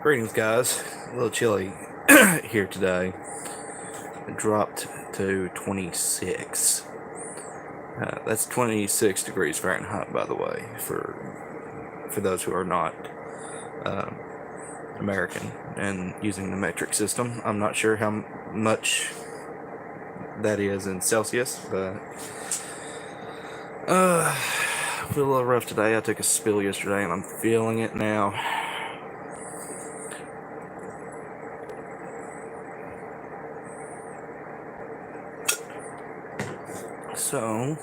Greetings, guys. A little chilly here today. It dropped to 26. That's 26 degrees Fahrenheit, by the way, for those who are not uh, American and using the metric system. I'm not sure how much that is in Celsius, but I feel a little rough today. I took a spill yesterday, and I'm feeling it now. So,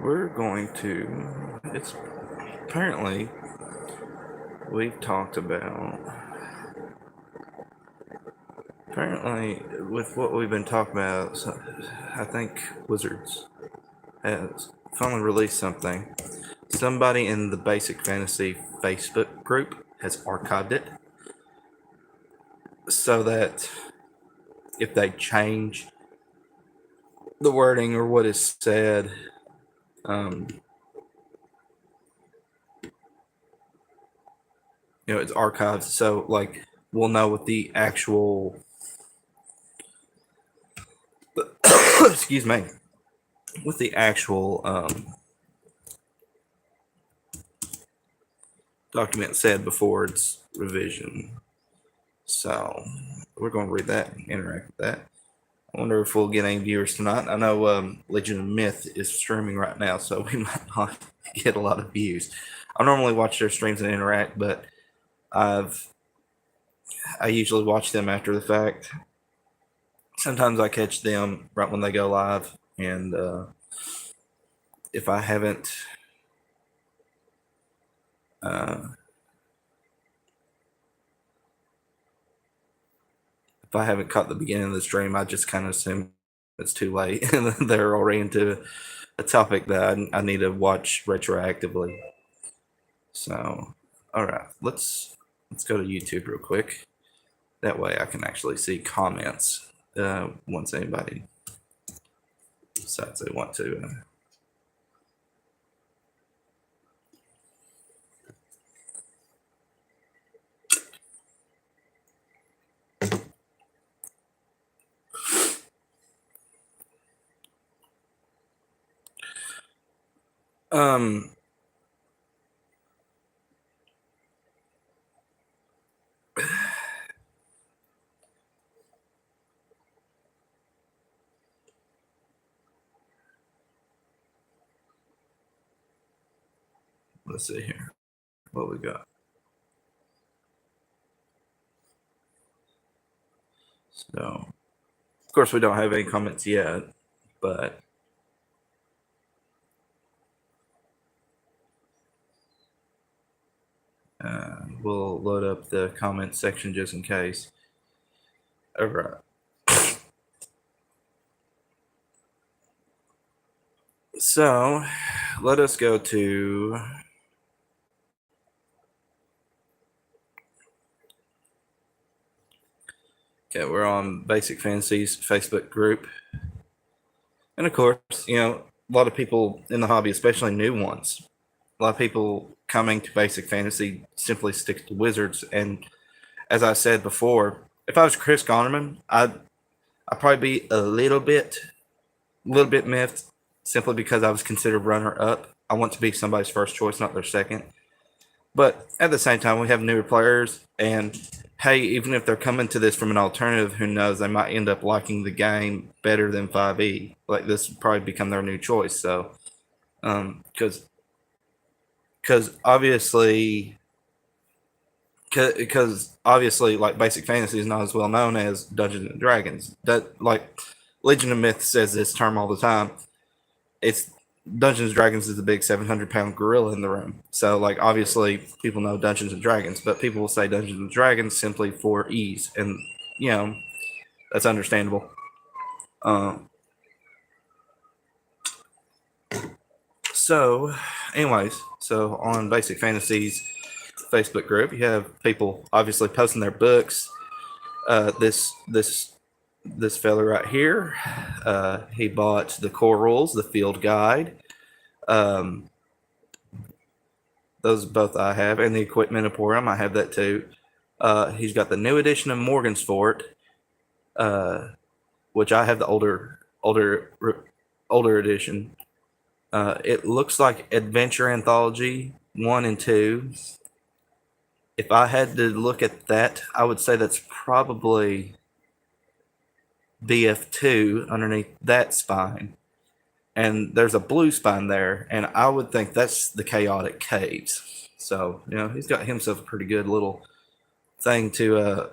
we're going to. It's apparently we've talked about. Apparently, with what we've been talking about, so I think Wizards has finally released something. Somebody in the Basic Fantasy Facebook group has archived it so that if they change the wording or what is said, it's archived. So, like, we'll know what the actual excuse me, what the actual document said before its revision. So we're going to read that and interact with that. I wonder if we'll get any viewers tonight. I know Legion of Myth is streaming right now, so we might not get a lot of views. I normally watch their streams and interact, but I usually watch them after the fact. Sometimes I catch them right when they go live, and if I haven't caught the beginning of the stream, I just kind of assume it's too late and they're already into a topic that I need to watch retroactively. So, all right, let's go to YouTube real quick. That way I can actually see comments once anybody decides they want to. Let's see here what we got. So, of course, we don't have any comments yet, but we'll load up the comment section just in case. All right. So, let us go to okay, we're on Basic Fantasy's Facebook group. And of course, a lot of people in the hobby, especially new ones, a lot of people coming to Basic Fantasy simply stick to Wizards. And as I said before, if I was Chris Gonnerman, I'd probably be a little bit miffed simply because I was considered runner up. I want to be somebody's first choice, not their second. But at the same time, we have newer players, and hey, even if they're coming to this from an alternative, who knows? They might end up liking the game better than 5e. Like, this would probably become their new choice. So, because obviously, like, Basic Fantasy is not as well known as Dungeons and Dragons. That, like, Legion of Myth says this term all the time. It's Dungeons and Dragons is the big 700-pound gorilla in the room. So, like, obviously, people know Dungeons and Dragons, but people will say Dungeons and Dragons simply for ease, and that's understandable. So, anyways, so on Basic Fantasy's Facebook group, you have people obviously posting their books. This fella right here, he bought the Core Rules, the Field Guide, the Those both I have, and the Equipment Emporium, I have that too. He's got the new edition of Morgansport, which I have the older edition. It looks like Adventure Anthology 1 and 2. If I had to look at that, I would say that's probably BF2 underneath that spine. And there's a blue spine there, and I would think that's the Chaotic Caves. So, he's got himself a pretty good little thing to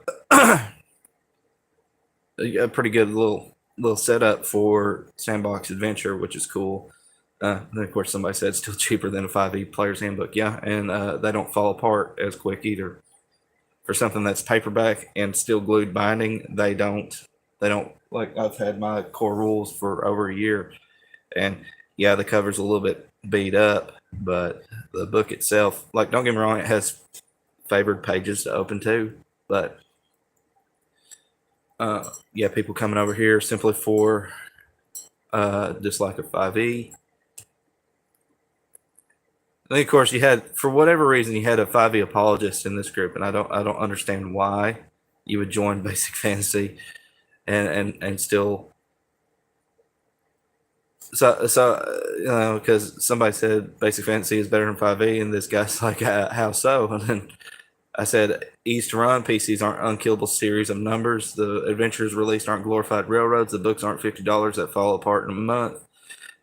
a pretty good little setup for Sandbox Adventure, which is cool. And of course, somebody said it's still cheaper than a 5e player's handbook. Yeah, and they don't fall apart as quick either. For something that's paperback and still glued binding, they don't. Like, I've had my core rules for over a year, and yeah, the cover's a little bit beat up, but the book itself, like, don't get me wrong, it has favored pages to open too, but yeah, people coming over here simply for dislike of 5e. And of course, for whatever reason, you had a 5e apologist in this group, and I don't understand why you would join Basic Fantasy and still. So because somebody said Basic Fantasy is better than 5e, and this guy's like, how so? And then I said, East Run PCs aren't unkillable series of numbers. The adventures released aren't glorified railroads. The books aren't $50 that fall apart in a month.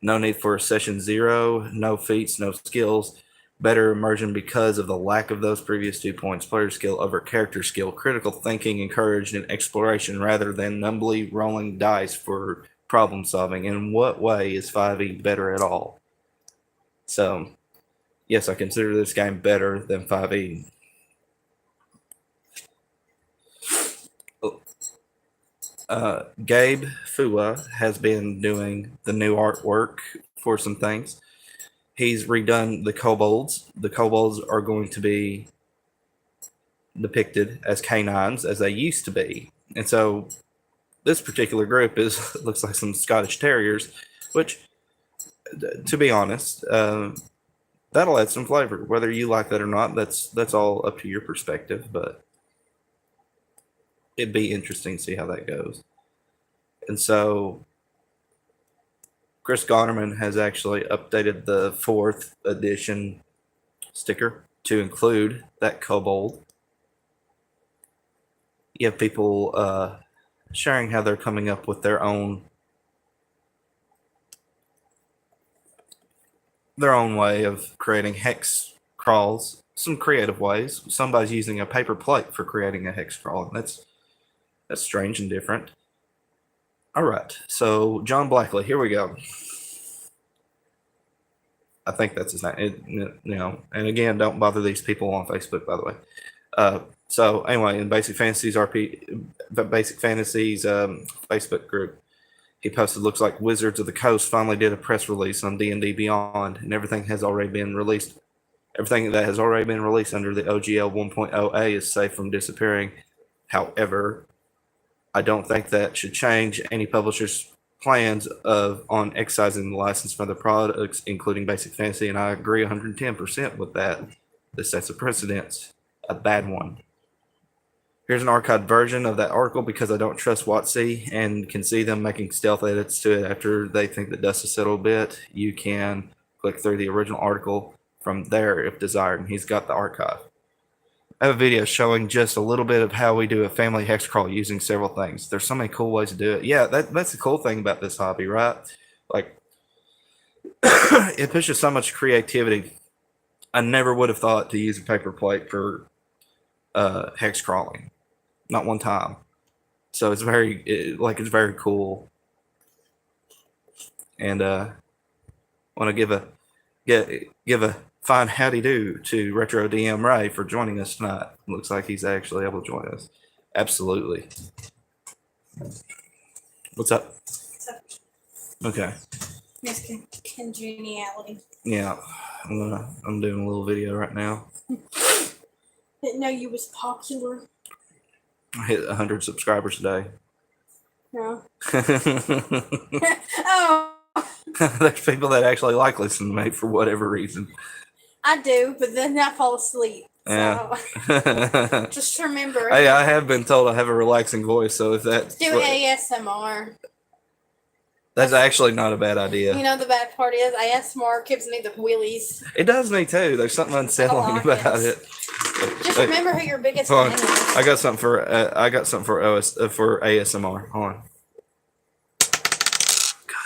No need for session 0, no feats, no skills. Better immersion because of the lack of those previous 2 points. Player skill over character skill. Critical thinking encouraged in exploration rather than numbly rolling dice for problem solving. In what way is 5e better at all? So, yes, I consider this game better than 5e. Gabe Fua has been doing the new artwork for some things. He's redone the kobolds. The kobolds are going to be depicted as canines as they used to be. And so this particular group looks like some Scottish Terriers, which, to be honest, that'll add some flavor. Whether you like that or not, that's all up to your perspective, but it'd be interesting to see how that goes. And so Chris Gonerman has actually updated the 4th edition sticker to include that kobold. You have people sharing how they're coming up with their own way of creating hex crawls. Some creative ways. Somebody's using a paper plate for creating a hex crawl, and that's strange and different. All right, so John Blackley, here we go. I think that's his name. And again, don't bother these people on Facebook, by the way. So anyway, in Basic Fantasies Facebook group, he posted, looks like Wizards of the Coast finally did a press release on D&D Beyond, and everything has already been released. Everything that has already been released under the OGL 1.0A is safe from disappearing. However, I don't think that should change any publisher's plans on excising the license from the products, including Basic Fantasy, and I agree 110% with that. This sets a precedent, a bad one. Here's an archived version of that article because I don't trust WotC and can see them making stealth edits to it after they think the dust has settled a bit. You can click through the original article from there if desired, and he's got the archive. I have a video showing just a little bit of how we do a family hex crawl using several things. There's so many cool ways to do it. Yeah, that's the cool thing about this hobby, right? Like, it pushes so much creativity. I never would have thought to use a paper plate for hex crawling. Not one time. So it's very cool. And want to give a fine howdy do to Retro DM Ray for joining us tonight. Looks like he's actually able to join us. Absolutely. What's up? Okay. Miss Congeniality. Yeah, I'm doing a little video right now. Didn't know you was popular. I hit 100 subscribers today. No. Oh. There's people that actually like listening to me for whatever reason. I do, but then I fall asleep. So Yeah. just remember. Hey, I have been told I have a relaxing voice, so if that's do ASMR. that's actually not a bad idea. You know, the bad part is ASMR gives me the willies. It does me too. There's something unsettling like about it. it. Just Hey, remember who your biggest hold fan on. is. I got something for for ASMR. Hold on. Go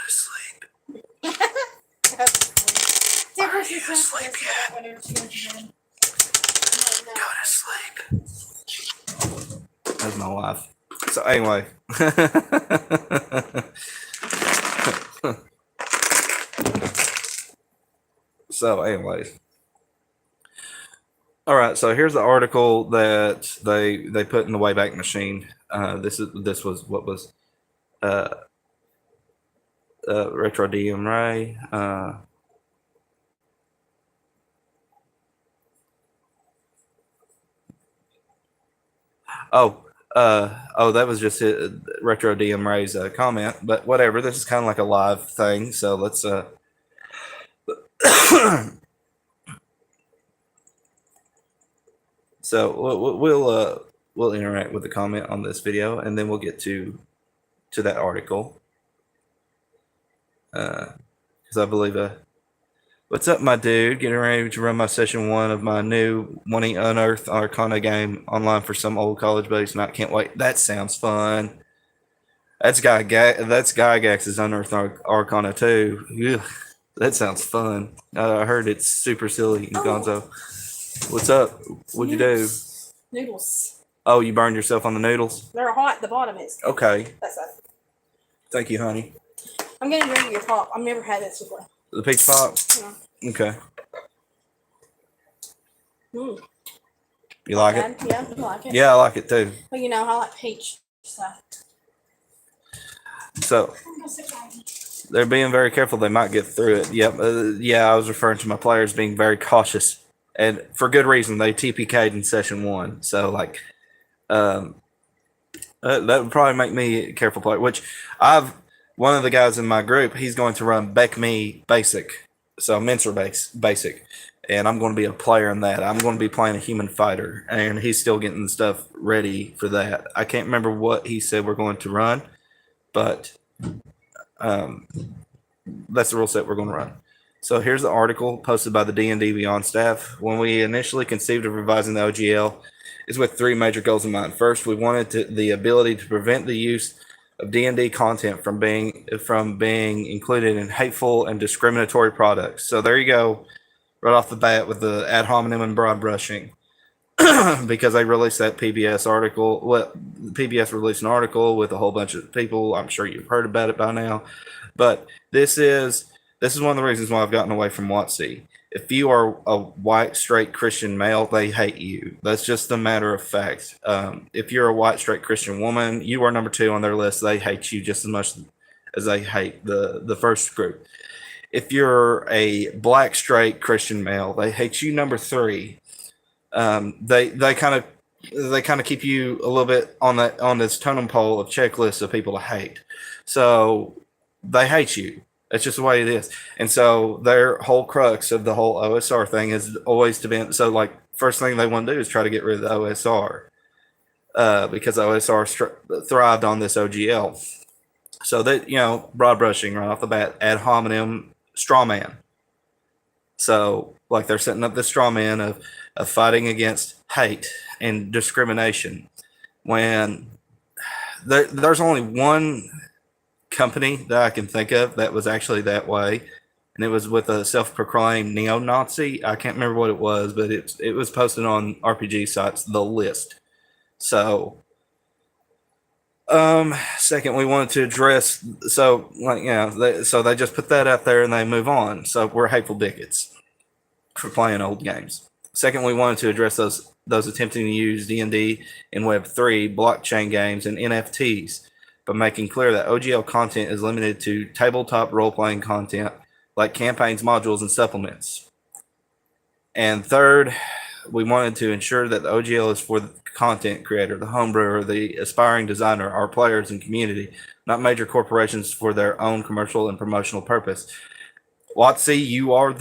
to sleep. Are you asleep yet? Go to sleep. That's my wife. So anyway. So anyways. All right, so here's the article that they put in the Wayback Machine. This was what was Retro DM Ray. That was just Retro DM Ray's comment, but whatever. This is kind of like a live thing, so let's so we'll interact with the comment on this video, and then we'll get to that article. Because I believe what's up, my dude? Getting ready to run my session 1 of my new Wanting Unearthed Arcana game online for some old college buddies, and I can't wait. That sounds fun. That's Gygax's Unearthed Arcana too. Ugh, that sounds fun. I heard it's super silly. Gonzo, what's up? What'd you do? Noodles. Oh, you burned yourself on the noodles? They're hot. The bottom is. Okay. That's it. Thank you, honey. I'm gonna drink your pop. I've never had this before. The peach pop? Yeah. Okay. Mm. You like it? Yeah, I like it. Yeah, I like it too. Well, you know, I like peach stuff. So they're being very careful. They might get through it. Yep. Yeah, I was referring to my players being very cautious, and for good reason. They TPK'd in session 1, so like, that would probably make me a careful player. Which one of the guys in my group, he's going to run Beck Me Basic, so Mincer Basic, and I'm going to be a player in that. I'm going to be playing a human fighter, and he's still getting the stuff ready for that. I can't remember what he said we're going to run, but that's the rule set we're going to run. So here's the article posted by the D&D Beyond staff. When we initially conceived of revising the OGL, it's with 3 major goals in mind. First, we wanted the ability to prevent the use of D&D content from being included in hateful and discriminatory products. So there you go, right off the bat with the ad hominem and broad brushing. Because they released that PBS article. PBS released an article with a whole bunch of people. I'm sure you've heard about it by now. But this is one of the reasons why I've gotten away from WotC. If you are a white, straight Christian male, they hate you. That's just a matter of fact. If you're a white, straight Christian woman, you are number 2 on their list. They hate you just as much as they hate the first group. If you're a black, straight Christian male, they hate you number 3. They kind of keep you a little bit on this totem pole of checklists of people to hate. So they hate you. That's just the way it is. And so their whole crux of the whole OSR thing is always to be, so like first thing they want to do is try to get rid of the OSR, because OSR thrived on this OGL. So that, broad brushing right off the bat, ad hominem, straw man. So like they're setting up this straw man of fighting against hate and discrimination, when there's only one company that I can think of that was actually that way, and it was with a self-proclaimed neo-Nazi. I can't remember what it was, but it was posted on RPG sites, The List. So second, we wanted to address, so they just put that out there and they move on. So we're hateful bigots for playing old games. Second, we wanted to address those attempting to use D&D in Web3, blockchain games, and NFTs, but making clear that OGL content is limited to tabletop role-playing content like campaigns, modules, and supplements. And third, we wanted to ensure that the OGL is for the content creator, the homebrewer, the aspiring designer, our players and community, not major corporations for their own commercial and promotional purpose. WotC, you are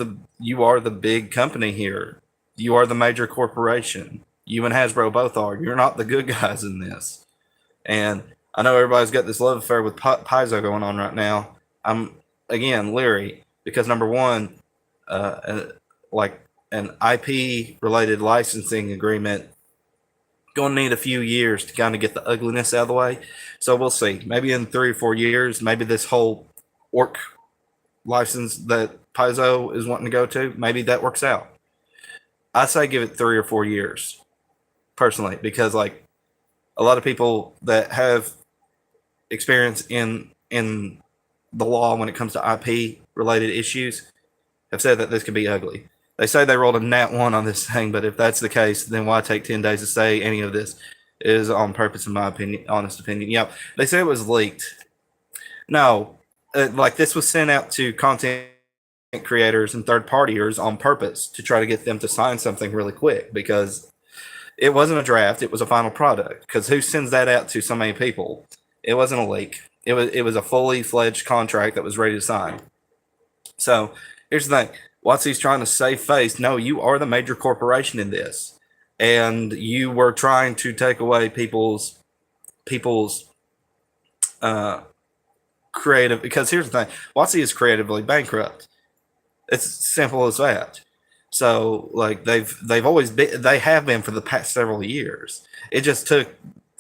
the big company here. You are the major corporation. You and Hasbro both are. You're not the good guys in this. And I know everybody's got this love affair with Paizo going on right now. I'm again leery because number one, like an IP related licensing agreement going to need a few years to kind of get the ugliness out of the way. So we'll see. Maybe in 3 or 4 years, maybe this whole orc license that Paizo is wanting to go to, maybe that works out. I say give it 3 or 4 years, personally, because like a lot of people that have experience in the law when it comes to IP related issues have said that this could be ugly. They say they rolled a nat 1 on this thing, but if that's the case, then why take 10 days to say any of this is on purpose, in my opinion, honest opinion? Yeah, they say it was leaked. No, like this was sent out to content creators and third partiers on purpose to try to get them to sign something really quick because it wasn't a draft, it was a final product. Because who sends that out to so many people? It wasn't a leak. It was a fully fledged contract that was ready to sign. So here's the thing. WotC's trying to save face. No, you are the major corporation in this. And you were trying to take away people's creative, because here's the thing. WotC is creatively bankrupt. It's simple as that. So like they've always been, they have been for the past several years. It just took,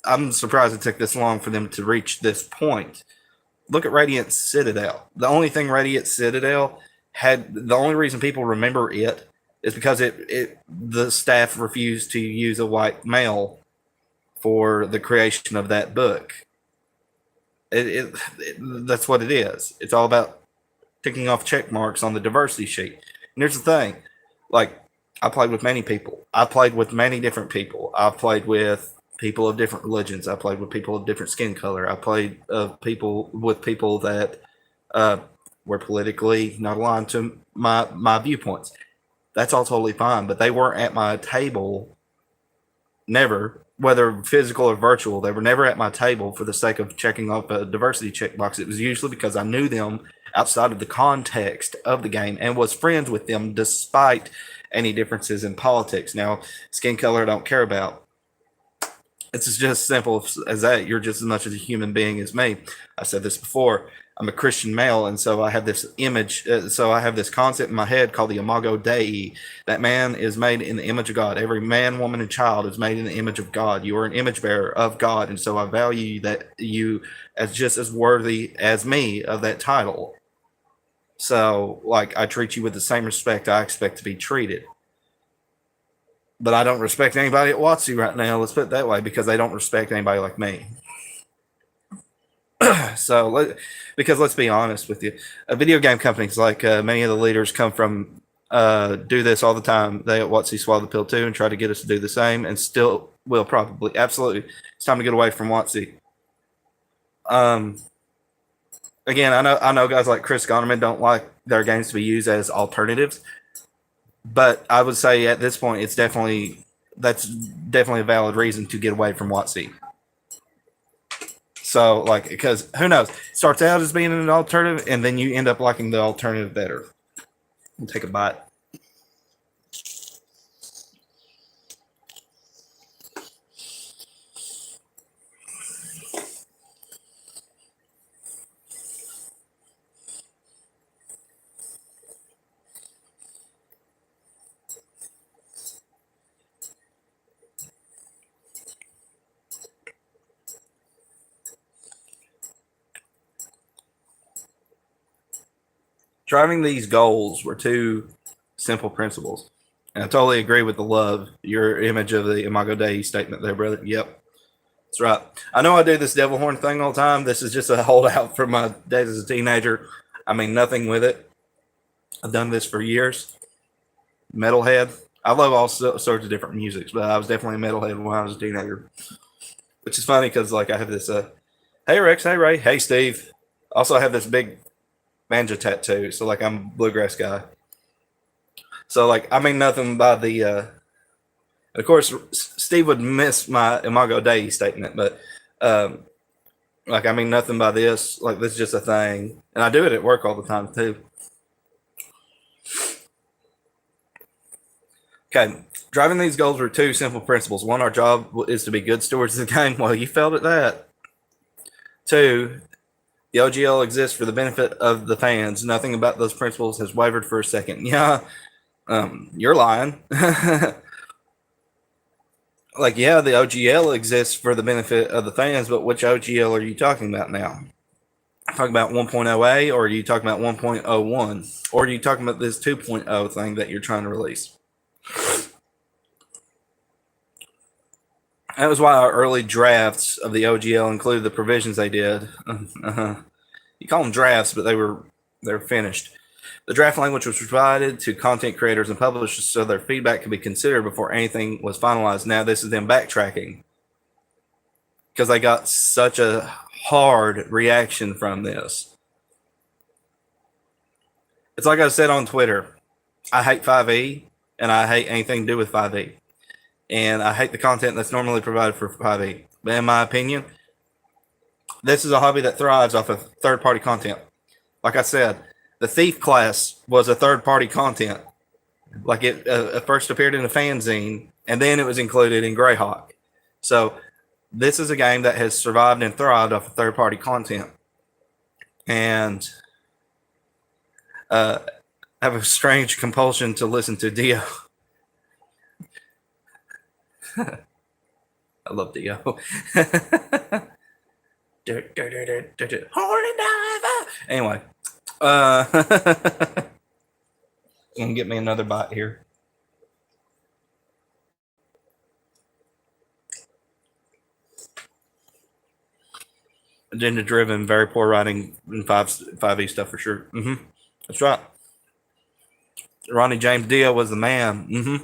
I'm surprised it took this long for them to reach this point. Look at Radiant Citadel. The only thing Radiant Citadel had, the only reason people remember it is because the staff refused to use a white male for the creation of that book. That's what it is. It's all about ticking off check marks on the diversity sheet. And here's the thing, like I played with many people. I played with many different people. I played with people of different religions. I played with people of different skin color. I played with people that were politically not aligned to my viewpoints. That's all totally fine, but they weren't at my table, never, whether physical or virtual. They were never at my table for the sake of checking off a diversity checkbox. It was usually because I knew them outside of the context of the game and was friends with them despite any differences in politics. Now, skin color I don't care about. It's just simple as that. You're just as much as a human being as me. I said this before. I'm a Christian male, and so I have this image. So I have this concept in my head called the Imago Dei. That man is made in the image of God. Every man, woman, and child is made in the image of God. You are an image bearer of God, and so I value that you as just as worthy as me of that title. So, like, I treat you with the same respect I expect to be treated. But I don't respect anybody at WotC right now. Let's put it that way, because they don't respect anybody like me. So, because let's be honest with you, video game companies, like many of the leaders come from, do this all the time. They at WotC swallow the pill too and try to get us to do the same, and still will probably. Absolutely, it's time to get away from WotC. Again, I know guys like Chris Gonnerman don't like their games to be used as alternatives, but I would say at this point, that's definitely a valid reason to get away from WotC. So, like, because who knows? It starts out as being an alternative, and then you end up liking the alternative better. We'll take a bite. Driving these goals were two simple principles. And I totally agree with the love, your image of the Imago Dei statement there, brother. Yep. That's right. I know I do this devil horn thing all the time. This is just a holdout from my days as a teenager. I mean, nothing with it. I've done this for years. Metalhead. I love all sorts of different musics, but I was definitely a metalhead when I was a teenager. Which is funny because, like, I have this, hey Rex, hey Ray, hey Steve. Also, I have this big banjo tattoo, so like I'm a bluegrass guy. So like I mean nothing by the of course Steve would miss my Imago Dei statement, but like I mean nothing by this. Like this is just a thing. And I do it at work all the time too. Okay, driving these goals are two simple principles. One, our job is to be good stewards of the game. Well, you failed at that. Two, the OGL exists for the benefit of the fans. Nothing about those principles has wavered for a second. Yeah, you're lying. Like, yeah, the OGL exists for the benefit of the fans, but which OGL are you talking about now? Talking about 1.0A, or are you talking about 1.01? Or are you talking about this 2.0 thing that you're trying to release? That was why our early drafts of the OGL included the provisions they did. You call them drafts, but they're finished. The draft language was provided to content creators and publishers so their feedback could be considered before anything was finalized. Now this is them backtracking because they got such a hard reaction from this. It's like I said on Twitter, I hate 5e and I hate anything to do with 5e. And I hate the content that's normally provided for 5e. But in my opinion, this is a hobby that thrives off of third-party content. Like I said, the Thief class was a third-party content. Like it first appeared in a fanzine, and then it was included in Greyhawk. So this is a game that has survived and thrived off of third-party content. And I have a strange compulsion to listen to Dio. I love Dio. Holy diver. Anyway, gonna get me another bite here. Agenda driven, very poor writing in 5e stuff for sure. That's right. Ronnie James Dio was the man.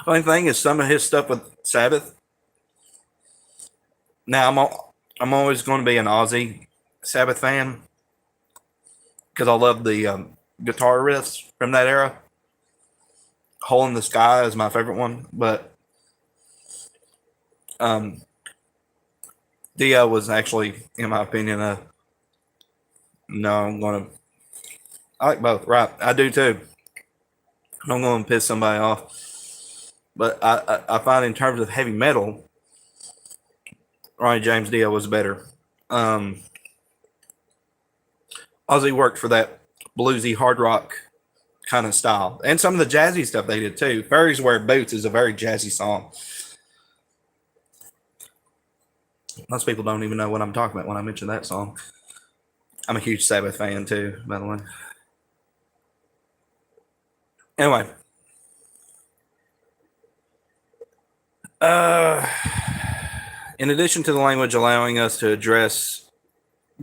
Funny thing is, some of his stuff with Sabbath. Now I'm always going to be an Ozzy Sabbath fan because I love the guitar riffs from that era. Hole in the Sky is my favorite one, but Dio was actually, in my opinion, I like both. Right, I do too. I'm going to piss somebody off. But I find in terms of heavy metal, Ronnie James Dio was better. Ozzy worked for that bluesy hard rock kind of style. And some of the jazzy stuff they did too. Fairies Wear Boots is a very jazzy song. Most people don't even know what I'm talking about when I mention that song. I'm a huge Sabbath fan too, by the way. Anyway. In addition to the language allowing us to address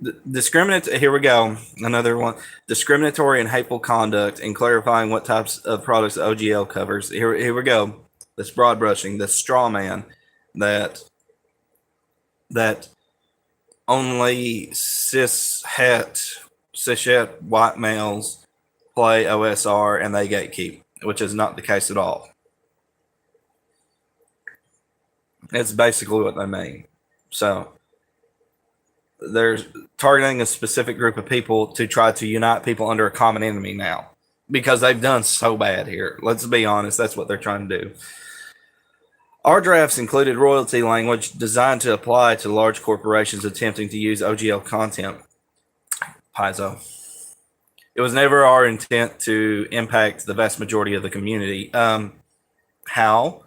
here we go, another one, discriminatory and hateful conduct, and clarifying what types of products OGL covers. Here we go. This broad brushing, this straw man that only cishet white males play OSR and they gatekeep, which is not the case at all. It's basically what they mean. So they're targeting a specific group of people to try to unite people under a common enemy now because they've done so bad here. Let's be honest. That's what they're trying to do. Our drafts included royalty language designed to apply to large corporations attempting to use OGL content. Paizo. It was never our intent to impact the vast majority of the community. How?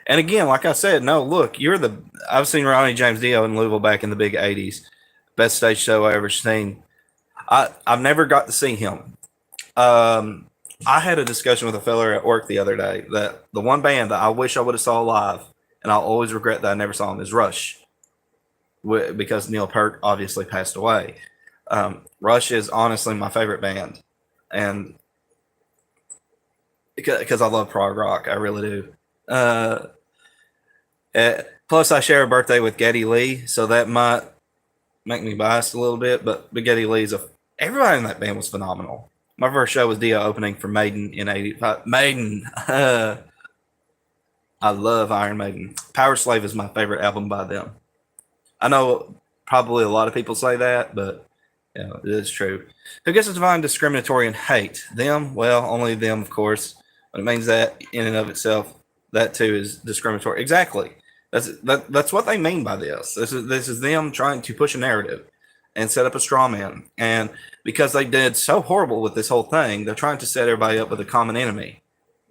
And again, like I said, no, look, I've seen Ronnie James Dio in Louisville back in the big 80s. Best stage show I ever seen. I've never got to see him. I had a discussion with a fella at work the other day that the one band that I wish I would have saw live, and I'll always regret that I never saw him, is Rush. Because Neil Peart obviously passed away. Rush is honestly my favorite band. And because I love prog rock, I really do. Plus, I share a birthday with Geddy Lee, so that might make me biased a little bit. But Geddy Lee's everybody in that band was phenomenal. My first show was Dio opening for Maiden in '85. Maiden, I love Iron Maiden. Power Slave is my favorite album by them. I know probably a lot of people say that, but Yeah, it is true. Who gets to define discriminatory and hate? Them? Well, only them, of course. But it means that in and of itself, that too is discriminatory. Exactly. That's what they mean by this. This is them trying to push a narrative and set up a straw man. And because they did so horrible with this whole thing, they're trying to set everybody up with a common enemy,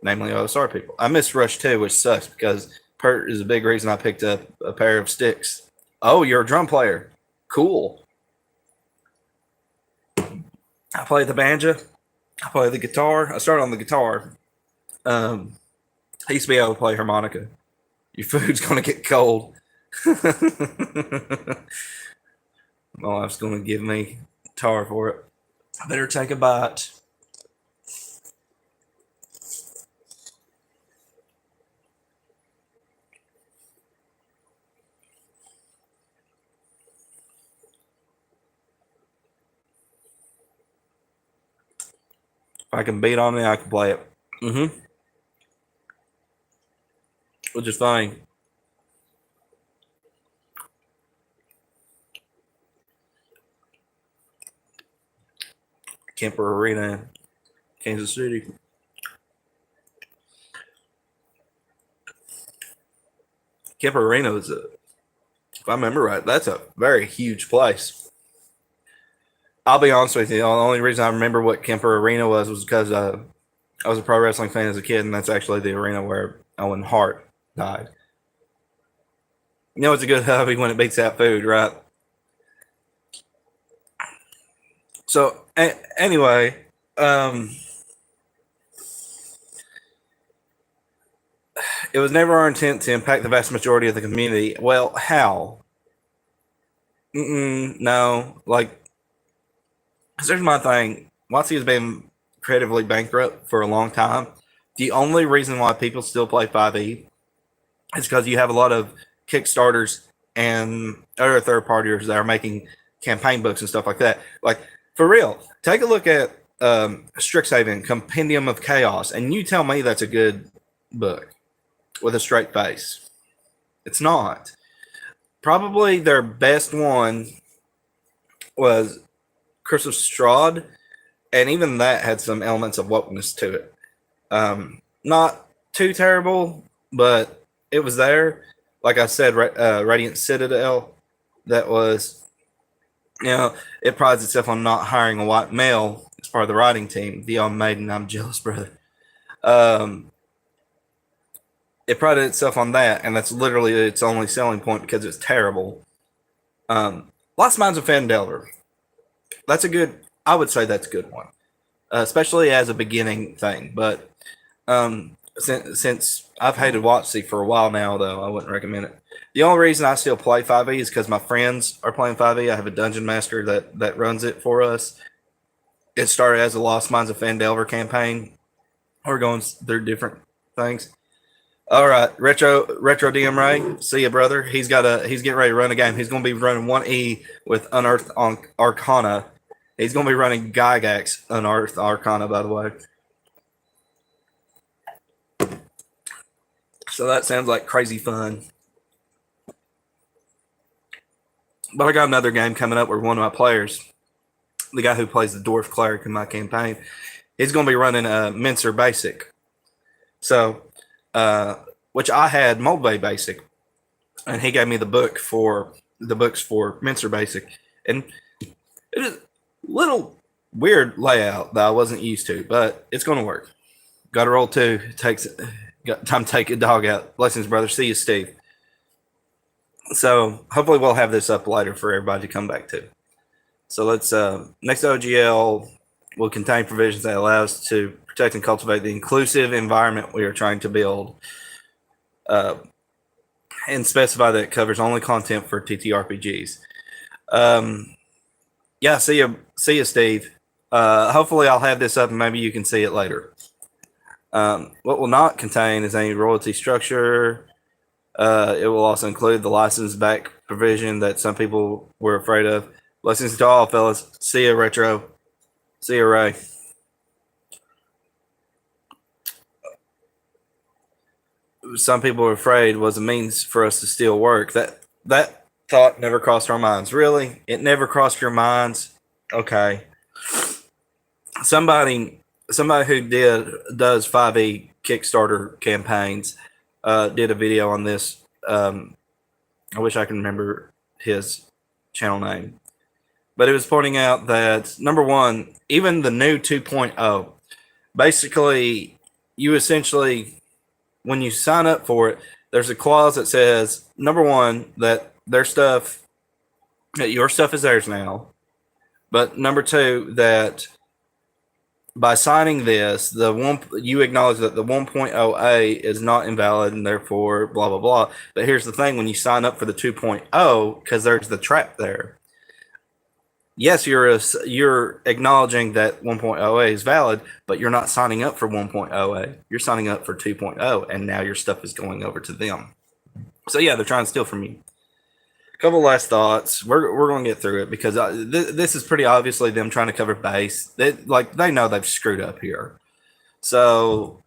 namely OSR people. I missed Rush 2, which sucks because Pert is a big reason I picked up a pair of sticks. Oh, you're a drum player. Cool. I play the banjo. I play the guitar. I started on the guitar. I used to be able to play harmonica. Your food's going to get cold. My wife's going to give me tar for it. I better take a bite. If I can beat on me, I can play it. Which is fine. Kemper Arena, Kansas City. Kemper Arena is if I remember right, that's a very huge place. I'll be honest with you. The only reason I remember what Kemper Arena was because I was a pro wrestling fan as a kid, and that's actually the arena where Owen Hart died. You know, it's a good hobby when it beats out food, right? So anyway, it was never our intent to impact the vast majority of the community. Well, how? No, like, 'cause here's my thing. WotC has been creatively bankrupt for a long time. The only reason why people still play 5e is because you have a lot of Kickstarters and other third partiers that are making campaign books and stuff like that. Like, for real, take a look at Strixhaven, Compendium of Chaos, and you tell me that's a good book with a straight face. It's not. Probably their best one was Curse of Strahd, and even that had some elements of wokeness to it. Not too terrible, but it was there. Like I said, Radiant Citadel, that was, it prides itself on not hiring a white male as part of the writing team. The Old Maiden, I'm jealous, brother. It prided itself on that, and that's literally its only selling point because it's terrible. Lost Minds of Phandelver. That's a good, I would say that's a good one, especially as a beginning thing. But since I've hated WotC for a while now, though, I wouldn't recommend it. The only reason I still play 5e is because my friends are playing 5e. I have a dungeon master that runs it for us. It started as a Lost Minds of Phandelver campaign. We're going through different things. All right, Retro DM Ray, see ya, brother. He's getting ready to run a game. He's going to be running 1E with Unearthed Arcana. He's going to be running Gygax Unearthed Arcana, by the way. So that sounds like crazy fun. But I got another game coming up where one of my players, the guy who plays the Dwarf Cleric in my campaign, he's going to be running a Mincer Basic. So, which I had Mold Bay Basic, and he gave me the books for Mincer Basic, and it is a little weird layout that I wasn't used to, but it's going to work. Got to roll 2. Got time to take a dog out. Blessings, brother. See you, Steve. So hopefully we'll have this up later for everybody to come back to. So let's next OGL will contain provisions that allow us to protect and cultivate the inclusive environment we are trying to build, and specify that it covers only content for TTRPGs. Yeah, see you, Steve. Hopefully I'll have this up and maybe you can see it later. What will not contain is any royalty structure. It will also include the license back provision that some people were afraid of. Blessings to all, fellas. See ya, Retro. See ya, Ray. Some people were afraid was a means for us to steal work. That thought never crossed our minds. Really? It never crossed your minds Okay, somebody who does 5e Kickstarter campaigns did a video on this. I wish I can remember his channel name, but it was pointing out that number one, even the new 2.0, basically, you essentially, when you sign up for it, there's a clause that says number one that your stuff is theirs now, but number two that by signing this, you acknowledge that the 1.0a is not invalid and therefore blah blah blah. But here's the thing: when you sign up for the 2.0, because there's the trap there. Yes, you're acknowledging that 1.0a is valid, but you're not signing up for 1.0a. You're signing up for 2.0, and now your stuff is going over to them. So yeah, they're trying to steal from you. A couple last thoughts. We're going to get through it because this is pretty obviously them trying to cover base. They know they've screwed up here. So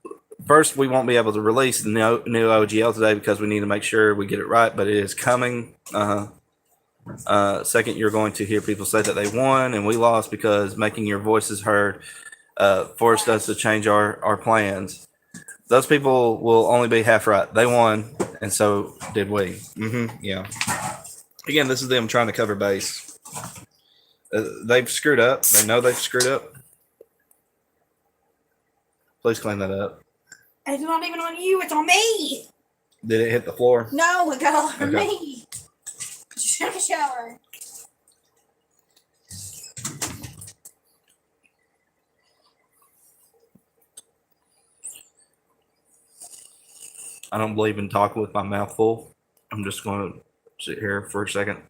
first, we won't be able to release the new OGL today because we need to make sure we get it right. But it is coming. Second, you're going to hear people say that they won and we lost because making your voices heard forced us to change our plans. Those people will only be half right. They won, and so did we. Yeah. Again, this is them trying to cover base. They've screwed up. They know they've screwed up. Please clean that up. It's not even on you. It's on me. Did it hit the floor? No, it got all over Okay. me. Just have a shower. I don't believe in talking with my mouth full. I'm just going to sit here for a second.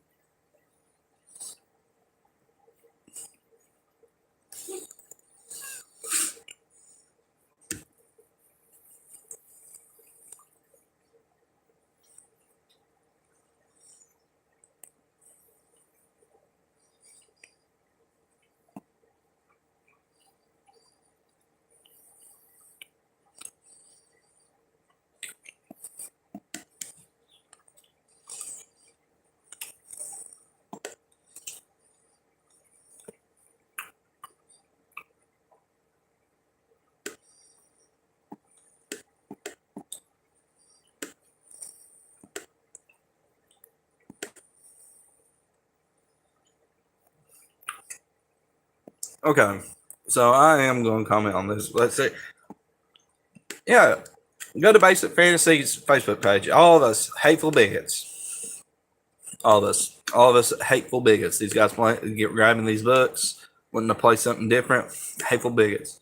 Okay, so I am going to comment on this. Let's see. Yeah, go to Basic Fantasies Facebook page. All of us hateful bigots. All of us hateful bigots. These guys get grabbing these books, wanting to play something different. Hateful bigots.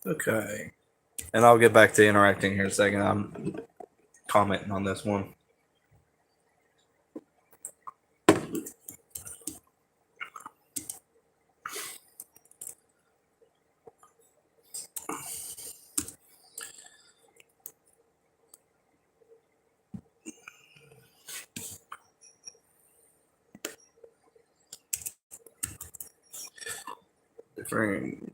Okay. And I'll get back to interacting here in a second. I'm commenting on this one. Different.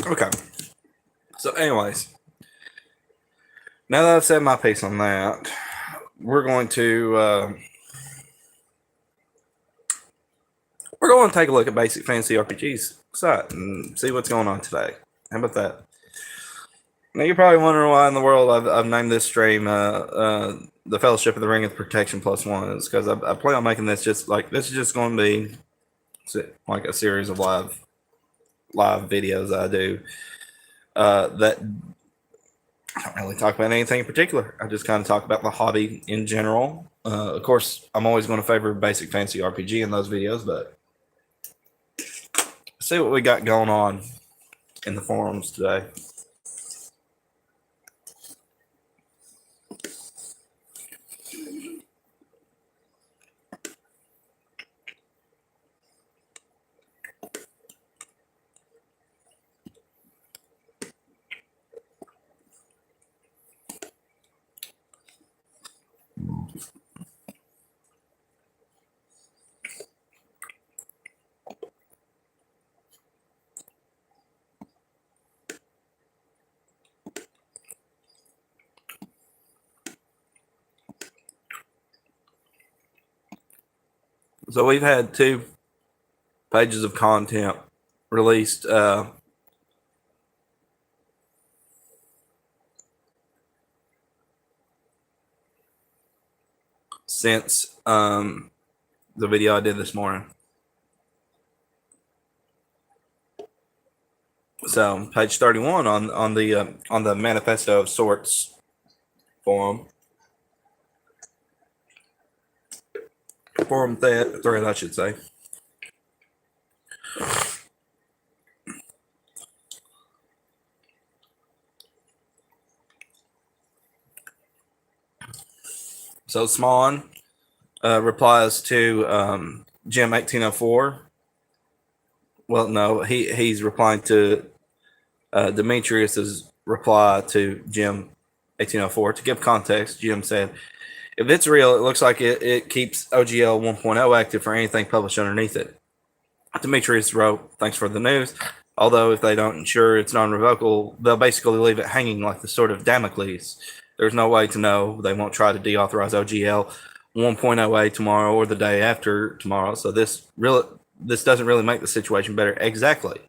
Okay. So, anyways, now that I've said my piece on that, we're going to take a look at Basic Fantasy RPG's site and see what's going on today. How about that? Now you're probably wondering why in the world I've named this stream the Fellowship of the Ring of Protection +1 is because I plan on making this just like this is just going to be like a series of live videos I do that I don't really talk about anything in particular. I just kind of talk about the hobby in general. Of course, I'm always going to favor Basic Fantasy RPG in those videos, but see what we got going on in the forums today. So we've had 2 pages of content released since the video I did this morning. So page 31 on the Manifesto of Sorts forum thread, I should say. So Smawn replies to Jim 1804. Well, no, he's replying to Demetrius's reply to Jim 1804. To give context, Jim said, "If it's real, it looks like it keeps OGL 1.0 active for anything published underneath it." Demetrius wrote, "Thanks for the news. Although if they don't ensure it's non-revocable, they'll basically leave it hanging like the sword of Damocles. There's no way to know. They won't try to deauthorize OGL 1.0A tomorrow or the day after tomorrow. So this doesn't really make the situation better." Exactly.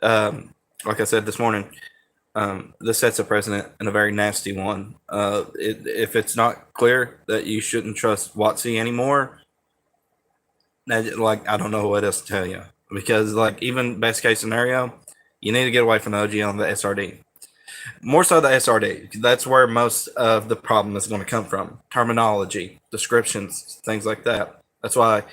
Like I said this morning, this sets a precedent and a very nasty one. If it's not clear that you shouldn't trust WotC anymore, like I don't know what else to tell you, because like even best case scenario, you need to get away from the OGL and the SRD. More so the SRD. That's where most of the problem is going to come from. Terminology, descriptions, things like that. That's why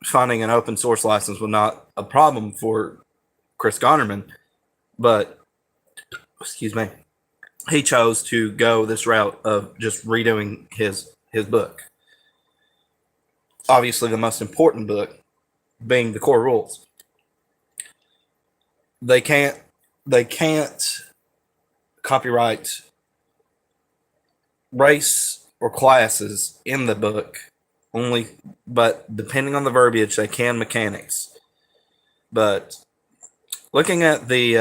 finding an open source license was not a problem for Chris Gonnerman, but excuse me, he chose to go this route of just redoing his book. Obviously, the most important book being the core rules. They can't copyright race or classes in the book only, but depending on the verbiage, they can mechanics. But looking at the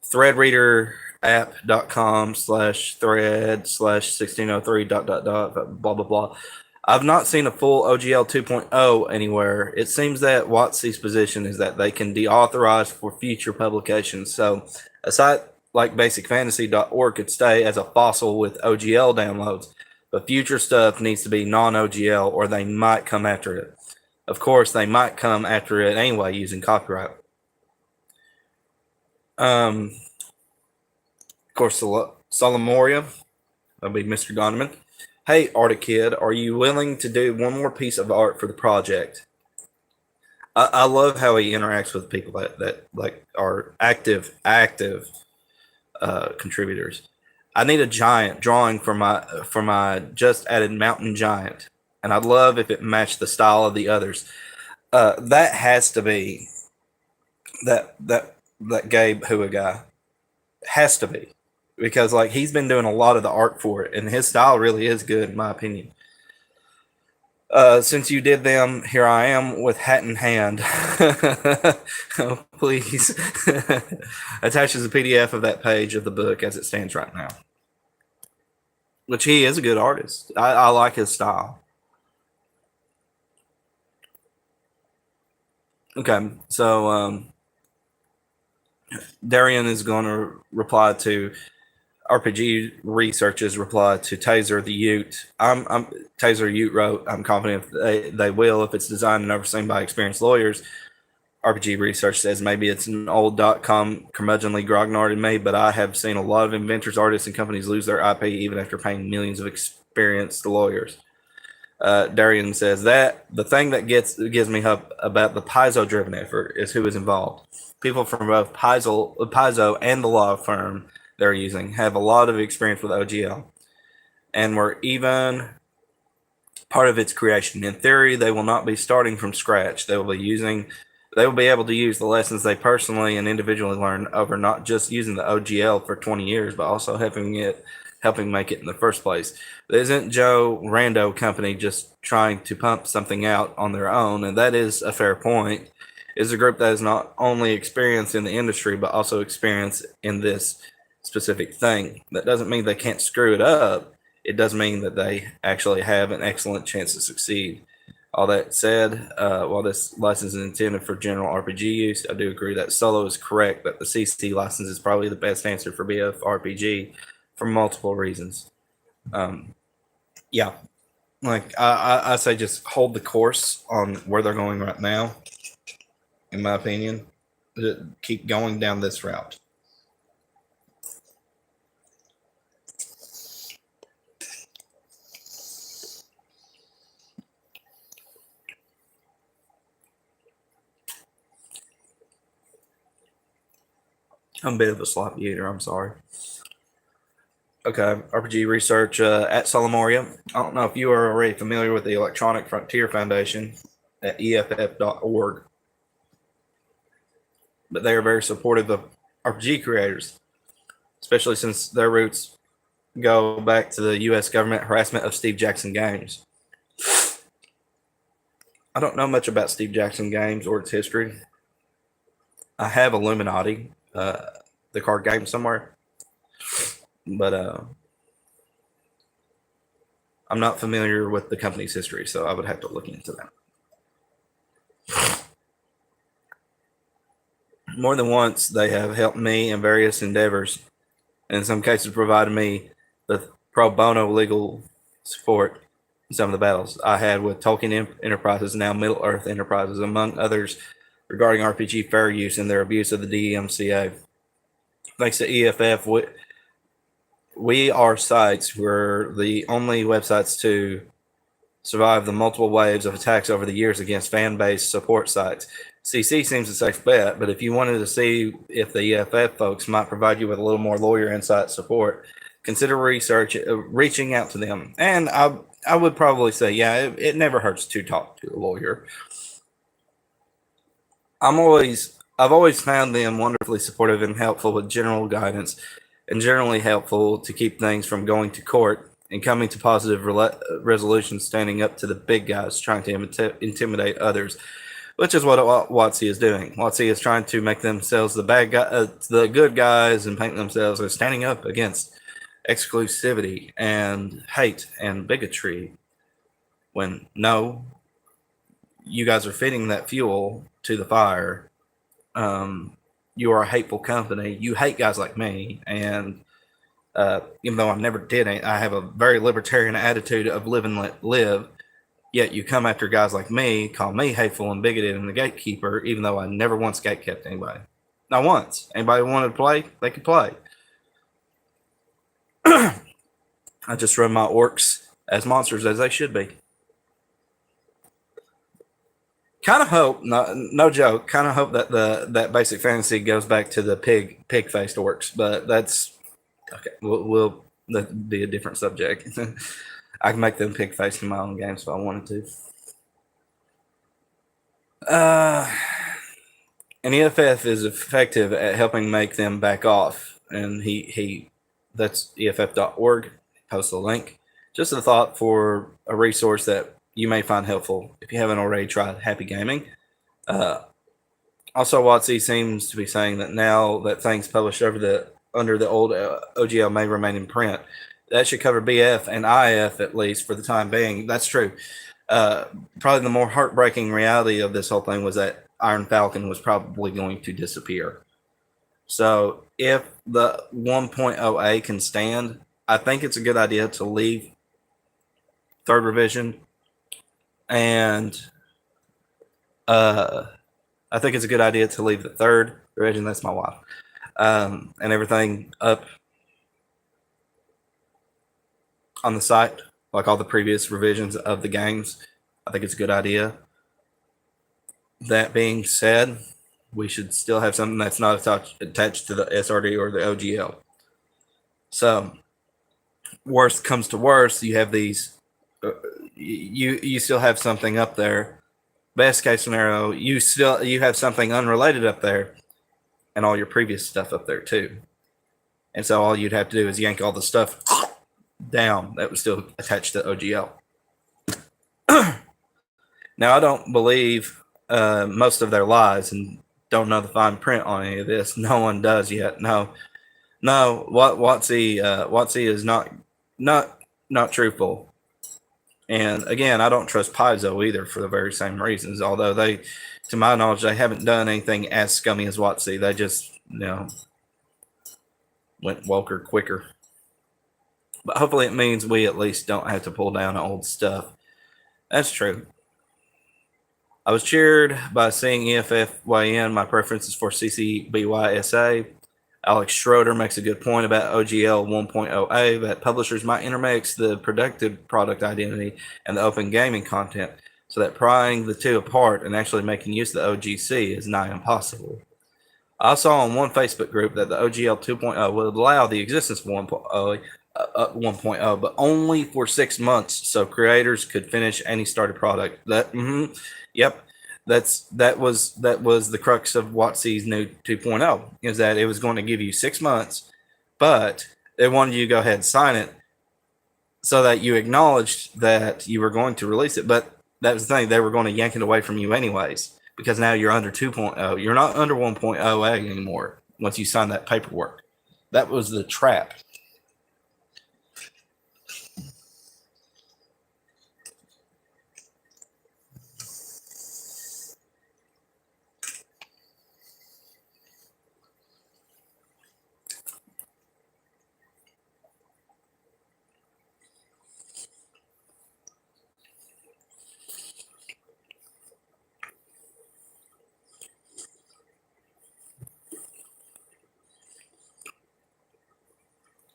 threadreaderapp.com/thread/1603 ... blah blah blah. I've not seen a full OGL 2.0 anywhere. It seems that WotC's position is that they can deauthorize for future publications. So a site like basicfantasy.org could stay as a fossil with OGL downloads, but future stuff needs to be non-OGL or they might come after it. Of course, they might come after it anyway using copyright. Of course, Solomoria, that'll be Mr. Gonnerman. "Hey, Arctic Kid, are you willing to do one more piece of art for the project?" I love how he interacts with people that like are active contributors. "I need a giant drawing for my just added mountain giant, and I'd love if it matched the style of the others." That has to be that Gabe Hua guy. Has to be. Because like he's been doing a lot of the art for it, and his style really is good in my opinion. Since you did them, here I am with hat in hand. Oh, please. Attaches a PDF of that page of the book as it stands right now. Which he is a good artist. I like his style. Okay, so Darian is going to reply to RPG Research's reply to Taser the Ute. I'm Taser Ute wrote, I'm confident they will if it's designed and overseen by experienced lawyers. RPG Research says maybe it's an old .com curmudgeonly grognard in me, but I have seen a lot of inventors, artists, and companies lose their IP even after paying millions of experienced lawyers. Darian says that the thing that gives me hope about the Paizo-driven effort is who is involved. People from both Paizo and the law firm they're using have a lot of experience with OGL, and were even part of its creation. In theory, they will not be starting from scratch. They will be able to use the lessons they personally and individually learned over not just using the OGL for 20 years, but also helping make it in the first place. It isn't Joe Rando company just trying to pump something out on their own, and that is a fair point. It's a group that is not only experienced in the industry, but also experienced in this specific thing. That doesn't mean they can't screw it up. It does mean that they actually have an excellent chance to succeed. All that said, while this license is intended for general RPG use, I do agree that Solo is correct that the CC license is probably the best answer for BFRPG for multiple reasons. Yeah, like I say, just hold the course on where they're going right now. In my opinion, keep going down this route. I'm a bit of a sloppy eater. I'm sorry. Okay, RPG Research at Solomoria. I don't know if you are already familiar with the Electronic Frontier Foundation at EFF.org, but they are very supportive of RPG creators, especially since their roots go back to the U.S. government harassment of Steve Jackson Games. I don't know much about Steve Jackson Games or its history. I have Illuminati, the card game somewhere, but I'm not familiar with the company's history, so I would have to look into that. More than once, they have helped me in various endeavors, and in some cases provided me with pro bono legal support in some of the battles I had with Tolkien Enterprises, now Middle Earth Enterprises, among others, regarding RPG fair use and their abuse of the DMCA. Thanks to EFF, we are sites were the only websites to survive the multiple waves of attacks over the years against fan-based support sites. CC seems a safe bet, but if you wanted to see if the EFF folks might provide you with a little more lawyer insight support, consider reaching out to them. And I would probably say, yeah, it never hurts to talk to a lawyer. I've always found them wonderfully supportive and helpful with general guidance, and generally helpful to keep things from going to court and coming to positive resolutions, standing up to the big guys trying to intimidate others, which is what WotC is doing. WotC is trying to make themselves the good guys, and paint themselves as standing up against exclusivity and hate and bigotry, when no, you guys are feeding that fuel to the fire. You are a hateful company. You hate guys like me, and even though I never did it, I have a very libertarian attitude of live and let live. Yet you come after guys like me, call me hateful and bigoted and the gatekeeper, even though I never once gatekept anybody. Not once. Anybody wanted to play, they could play. I just run my orcs as monsters as they should be. Kind of hope, no joke, kind of hope that that basic fantasy goes back to the pig-faced orcs, but that's okay. We'll that'd be a different subject. I can make them pig-faced in my own games if I wanted to. And EFF is effective at helping make them back off, and that's EFF.org. Post the link. Just a thought for a resource that you may find helpful if you haven't already tried Happy Gaming. Also, WotC seems to be saying that now that things published under the old OGL may remain in print. That should cover BF and IF at least for the time being. That's true. Probably the more heartbreaking reality of this whole thing was that Iron Falcon was probably going to disappear. So if the 1.0A can stand, I think it's a good idea to leave third revision, and I think it's a good idea to leave the third revision. That's my wife, and everything up on the site, like all the previous revisions of the games. I think it's a good idea. That being said, we should still have something that's not attached to the SRD or the OGL. So, worst comes to worst, you have these. You still have something up there. Best case scenario, you have something unrelated up there, and all your previous stuff up there too. And so all you'd have to do is yank all the stuff down that was still attached to OGL. Now, I don't believe most of their lies and don't know the fine print on any of this. No one does yet. No. WotC is not truthful. And again, I don't trust Paizo either for the very same reasons. Although they, to my knowledge, they haven't done anything as scummy as WotC. They just, went woker quicker. But hopefully it means we at least don't have to pull down old stuff. That's true. I was cheered by seeing EFF weigh in. My preference is for CCBYSA. Alex Schroeder makes a good point about OGL 1.0A, that publishers might intermix the protected product identity and the open gaming content, so that prying the two apart and actually making use of the OGC is nigh impossible. I saw on one Facebook group that the OGL 2.0 would allow the existence of 1.0, but only for 6 months, so creators could finish any started product. Yep. That was the crux of WotC's new 2.0, is that it was going to give you 6 months, but they wanted you to go ahead and sign it so that you acknowledged that you were going to release it. But that was the thing, they were going to yank it away from you anyways, because now you're under 2.0. You're not under 1.0A anymore once you sign that paperwork. That was the trap.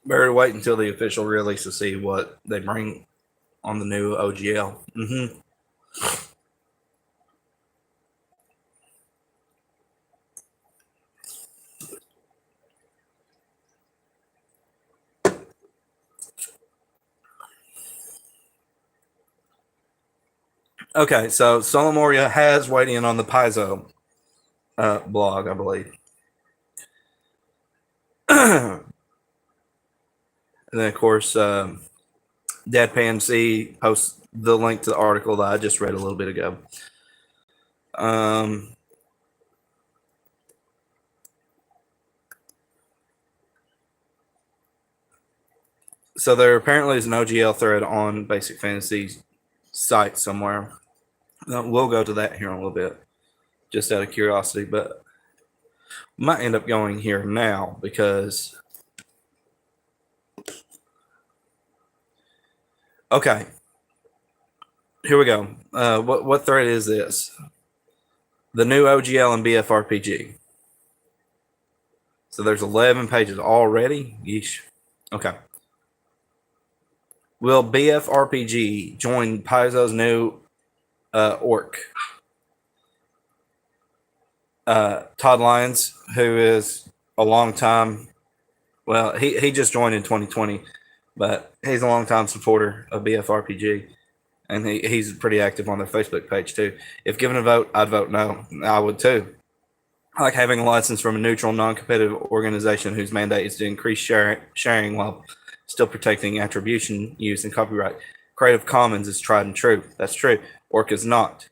Better wait until the official release to see what they bring on the new OGL. Okay, so Solomoria has weighed in on the Paizo blog, I believe. And then, of course, Deadpan C posts the link to the article that I just read a little bit ago. So there apparently is an OGL thread on Basic Fantasy's site somewhere. We'll go to that here in a little bit, just out of curiosity, but might end up going here now because... Okay, here we go. What thread is this? The new OGL and BFRPG. So there's 11 pages already. Yeesh. Okay. Will BFRPG join Paizo's new orc? Todd Lyons, who is a long time, well, he just joined in 2020, but he's a long-time supporter of BFRPG, and he's pretty active on their Facebook page too. If given a vote, I'd vote no. I would too. I like having a license from a neutral, non-competitive organization whose mandate is to increase sharing while still protecting attribution, use, and copyright. Creative Commons is tried and true. That's true. Orc is not.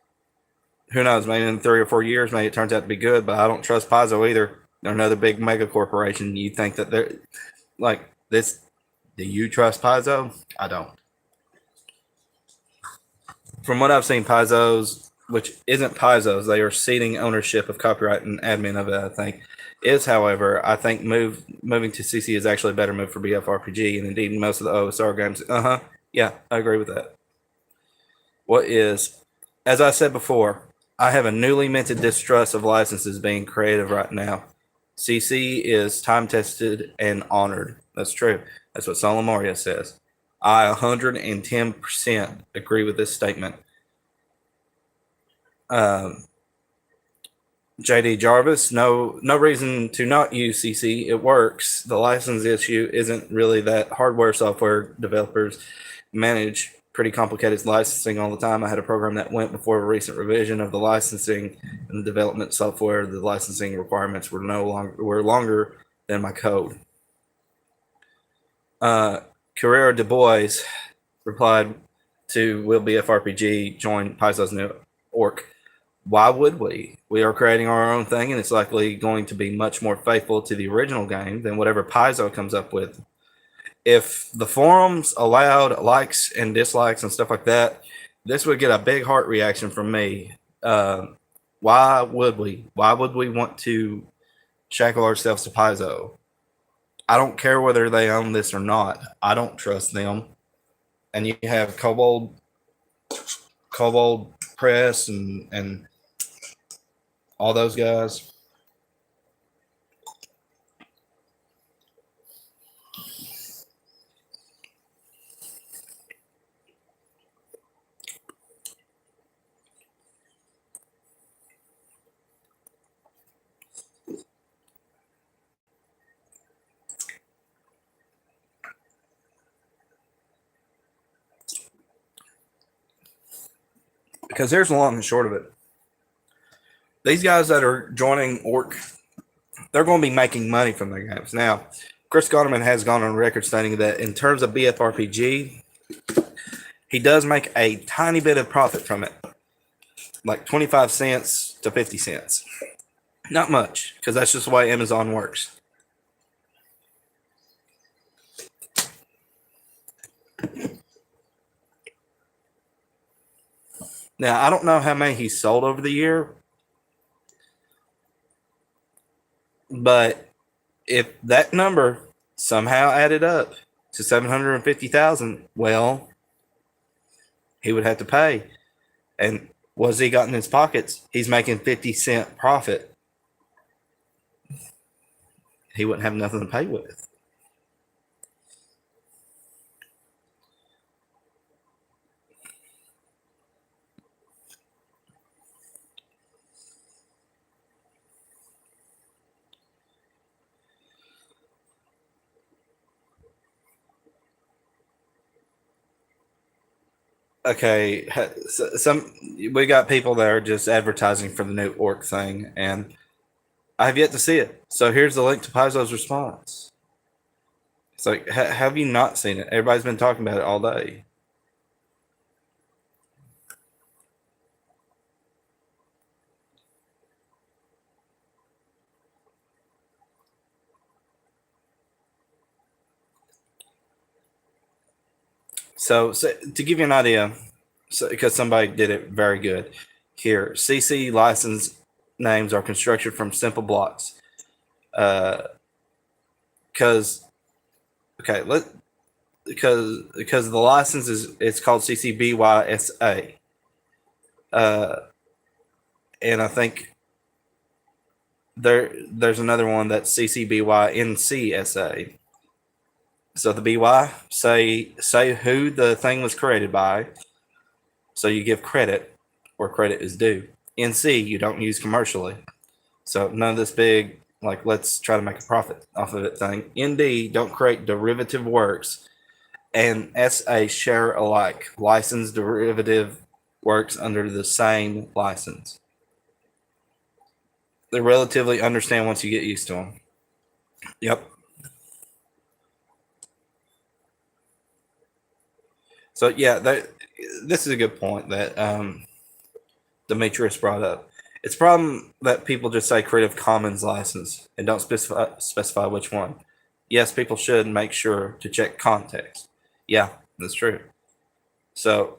Who knows? Maybe in 3 or 4 years, maybe it turns out to be good. But I don't trust Paizo either. They're another big mega corporation. You think that they're like this? Do you trust Paizo? I don't. From what I've seen, Paizo's, which isn't Paizo's, they are ceding ownership of copyright and admin of it. I think is, however, I think moving to CC is actually a better move for BFRPG, and indeed most of the OSR games. Yeah, I agree with that. What is, as I said before, I have a newly minted distrust of licenses being creative right now. CC is time tested and honored. That's true. That's what Solomoria says. I 110% agree with this statement. JD Jarvis, no reason to not use CC. It works. The license issue isn't really that hardware software developers manage pretty complicated licensing all the time. I had a program that went before a recent revision of the licensing and the development software. The licensing requirements were longer than my code. Carrera Du Bois replied to Will BFRPG join Paizo's new orc? Why would we? We are creating our own thing, and it's likely going to be much more faithful to the original game than whatever Paizo comes up with. If the forums allowed likes and dislikes and stuff like that, this would get a big heart reaction from me. Why would we? Why would we want to shackle ourselves to Paizo? I don't care whether they own this or not. I don't trust them. And you have Kobold Press and all those guys. Because here's the long and short of it. These guys that are joining Orc, they're going to be making money from their games. Now, Chris Gonerman has gone on record stating that in terms of BFRPG, he does make a tiny bit of profit from it, like 25 cents to 50 cents. Not much, because that's just the way Amazon works. Now, I don't know how many he sold over the year, but if that number somehow added up to 750,000, well, he would have to pay. And what's he got in his pockets? He's making 50-cent profit. He wouldn't have nothing to pay with. Okay, some we got people that are just advertising for the new orc thing, and I have yet to see it. So here's the link to Paizo's response. It's like, have you not seen it? Everybody's been talking about it all day. So to give you an idea, because somebody did it very good here, CC license names are constructed from simple blocks. Because the license it's called CC BY-SA, and I think there's another one that's CC BY-NC-SA. So the BY say who the thing was created by. So you give credit where credit is due. NC you don't use commercially. So none of this big like let's try to make a profit off of it thing. ND don't create derivative works, and SA share alike. Licensed derivative works under the same license. They're relatively understand once you get used to them. Yep. So yeah, this is a good point that Demetrius brought up. It's a problem that people just say Creative Commons license and don't specify which one. Yes, people should make sure to check context. Yeah, that's true. So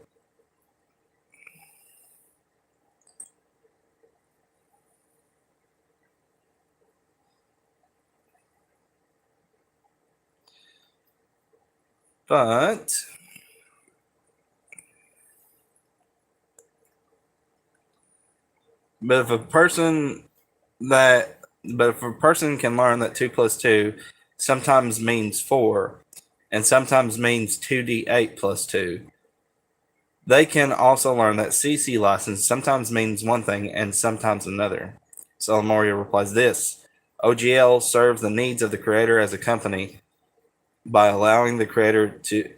but but if a person that but if a person can learn that 2 plus 2 sometimes means 4 and sometimes means 2d8 plus 2, they can also learn that CC license sometimes means one thing and sometimes another. So Moria replies this: OGL serves the needs of the creator as a company by allowing the creator to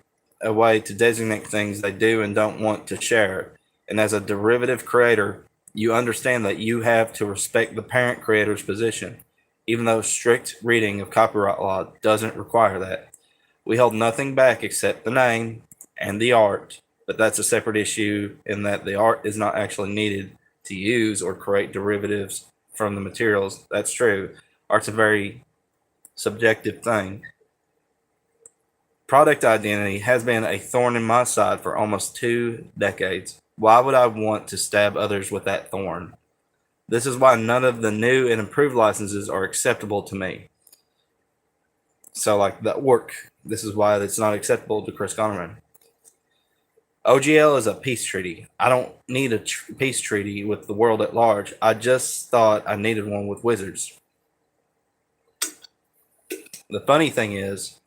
a way to designate things they do and don't want to share. And as a derivative creator, you understand that you have to respect the parent creator's position, even though strict reading of copyright law doesn't require that. We hold nothing back except the name and the art, but that's a separate issue in that the art is not actually needed to use or create derivatives from the materials. That's true. Art's a very subjective thing. Product identity has been a thorn in my side for almost 2 decades. Why would I want to stab others with that thorn? This is why none of the new and improved licenses are acceptable to me. So, like the work, this is why it's not acceptable to Chris Connerman. OGL is a peace treaty. I don't need a peace treaty with the world at large. I just thought I needed one with Wizards. The funny thing is,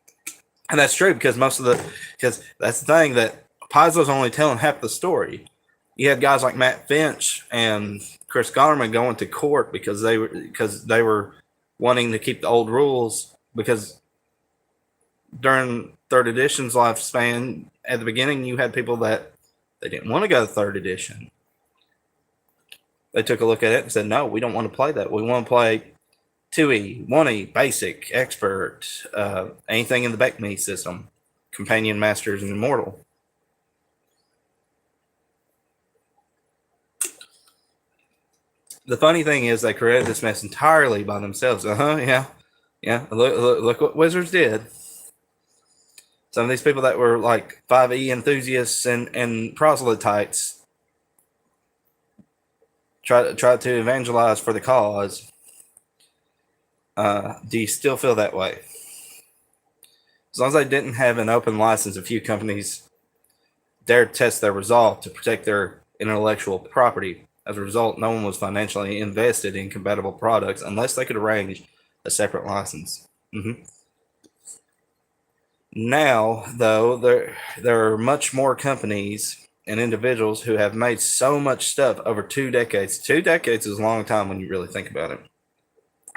and that's true because because that's the thing, that Paizo's only telling half the story. You had guys like Matt Finch and Chris Connerman going to court because they were wanting to keep the old rules, because during third edition's lifespan, at the beginning, you had people that they didn't want to go to third edition. They took a look at it and said, no, we don't want to play that. We want to play 2E, 1E, basic, expert, anything in the BECME system, companion, masters, and immortal. The funny thing is they created this mess entirely by themselves. Yeah. Look what Wizards did. Some of these people that were like 5e enthusiasts and proselytes try to evangelize for the cause. Do you still feel that way? As long as they didn't have an open license, a few companies dared test their resolve to protect their intellectual property. As a result, no one was financially invested in compatible products unless they could arrange a separate license. Now, though, there are much more companies and individuals who have made so much stuff over 2 decades. 2 decades is a long time when you really think about it.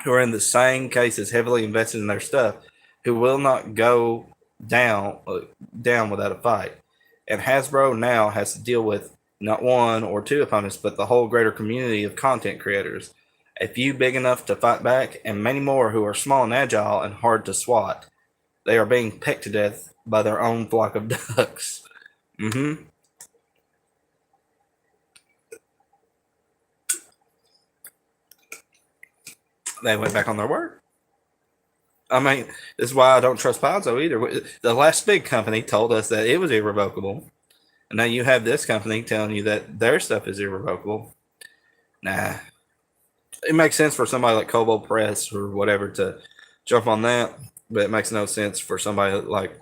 Who are in the same cases heavily invested in their stuff, who will not go down without a fight. And Hasbro now has to deal with not one or two opponents, but the whole greater community of content creators. A few big enough to fight back, and many more who are small and agile and hard to swat. They are being pecked to death by their own flock of ducks. They went back on their word. I mean, this is why I don't trust Paizo either. The last big company told us that it was irrevocable. And now you have this company telling you that their stuff is irrevocable. Nah. It makes sense for somebody like Kobold Press or whatever to jump on that, but it makes no sense for somebody like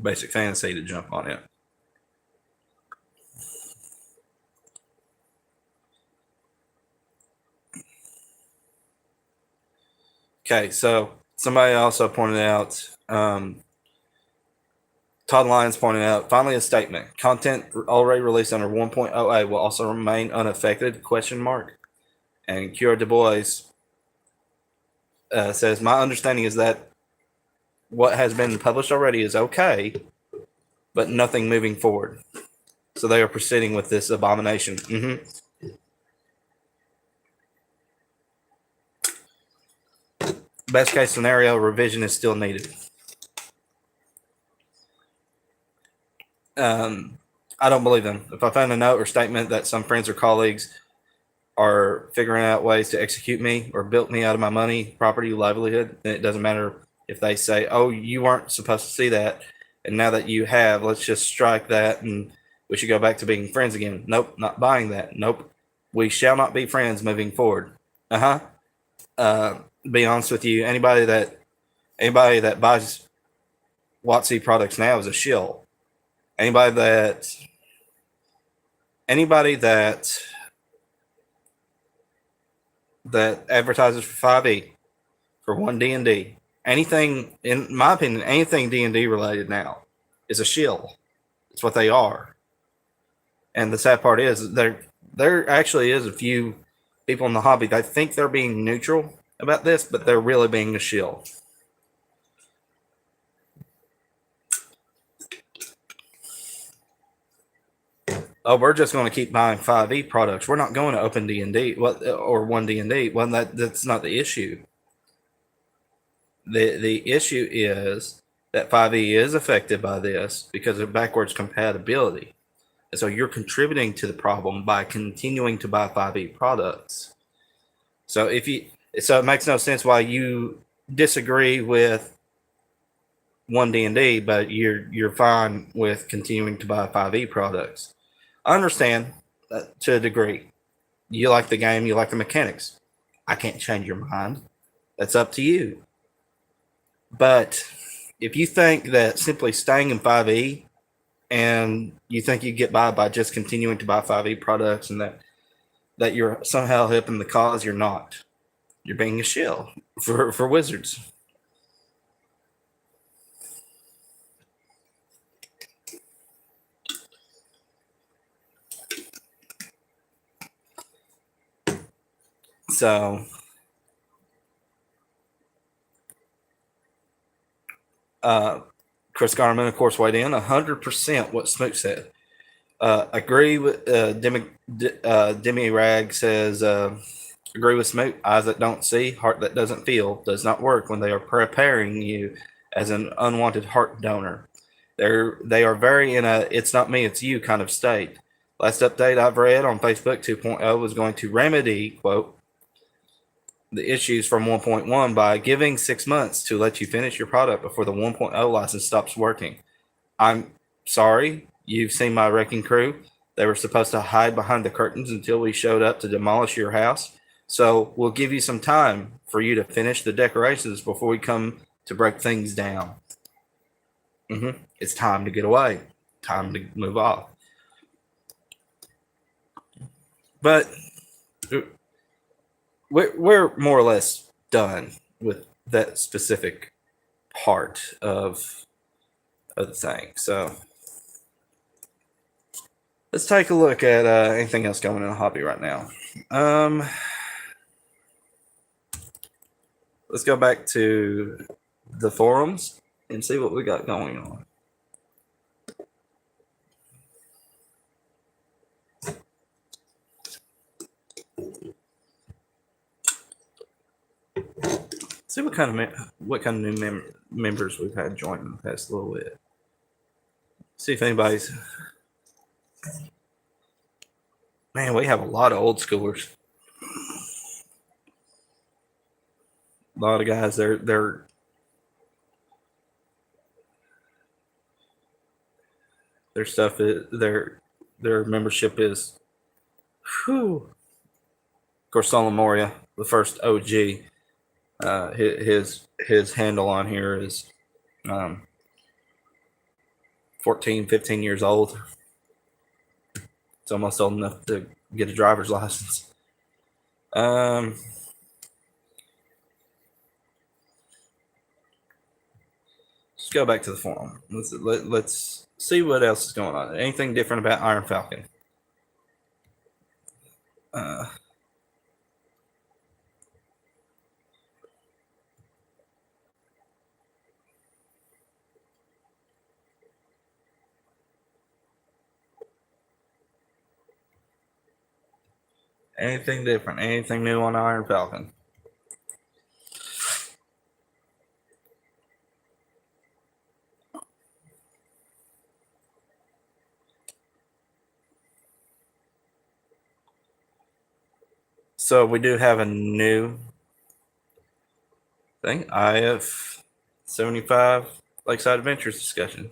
Basic Fantasy to jump on it. Okay, so somebody also pointed out, Todd Lyons pointed out, finally a statement. Content already released under 1.08 will also remain unaffected, ? And Cure Du Bois says, my understanding is that what has been published already is okay, but nothing moving forward. So they are proceeding with this abomination. Best case scenario, revision is still needed. I don't believe them. If I find a note or statement that some friends or colleagues are figuring out ways to execute me or bilk me out of my money, property, livelihood, then it doesn't matter if they say, "Oh, you weren't supposed to see that, and now that you have, let's just strike that and we should go back to being friends again." Nope, not buying that. Nope, we shall not be friends moving forward. Uh-huh. Be honest with you, anybody that buys Watsy products now is a shill. Anybody that advertises for 5e, for one D&D, anything, in my opinion, anything D&D related now is a shill. It's what they are. And the sad part is there actually is a few people in the hobby that think they're being neutral about this, but they're really being a shill. Oh, we're just going to keep buying 5e products. We're not going to open D&D or one D&D. Well, that's not the issue. The issue is that 5e is affected by this because of backwards compatibility. And so you're contributing to the problem by continuing to buy 5e products. So it makes no sense why you disagree with one D&D, but you're fine with continuing to buy 5e products. I understand to a degree. You like the game, you like the mechanics. I can't change your mind. That's up to you. But if you think that simply staying in 5e and you think you get by just continuing to buy 5e products and that you're somehow helping the cause, you're not. You're being a shill for Wizards. So, Chris Garman, of course, weighed in 100% what Smook said. Agree with Demi Rag says, agree with Smook. Eyes that don't see, heart that doesn't feel does not work when they are preparing you as an unwanted heart donor. They are very in a "it's not me, it's you" kind of state. Last update I've read on Facebook 2.0 was going to remedy, quote, the issues from 1.1 by giving 6 months to let you finish your product before the 1.0 license stops working. I'm sorry, you've seen my wrecking crew. They were supposed to hide behind the curtains until we showed up to demolish your house. So we'll give you some time for you to finish the decorations before we come to break things down. It's time to get away. Time to move off. But we're more or less done with that specific part of the thing. So let's take a look at anything else going in the hobby right now. Let's go back to the forums and see what we got going on. See what kind of new members we've had join in the past little bit. See if anybody's. Man, we have a lot of old schoolers. A lot of guys. Their stuff is their membership is. Whew. Of course, Solon Moria, the first OG. His handle on here is 14, 15 years old. It's almost old enough to get a driver's license. Let's go back to the forum. Let's see what else is going on. Anything different about Iron Falcon? Anything different? Anything new on Iron Falcon? So we do have a new thing. IF 75 Lakeside Adventures discussion.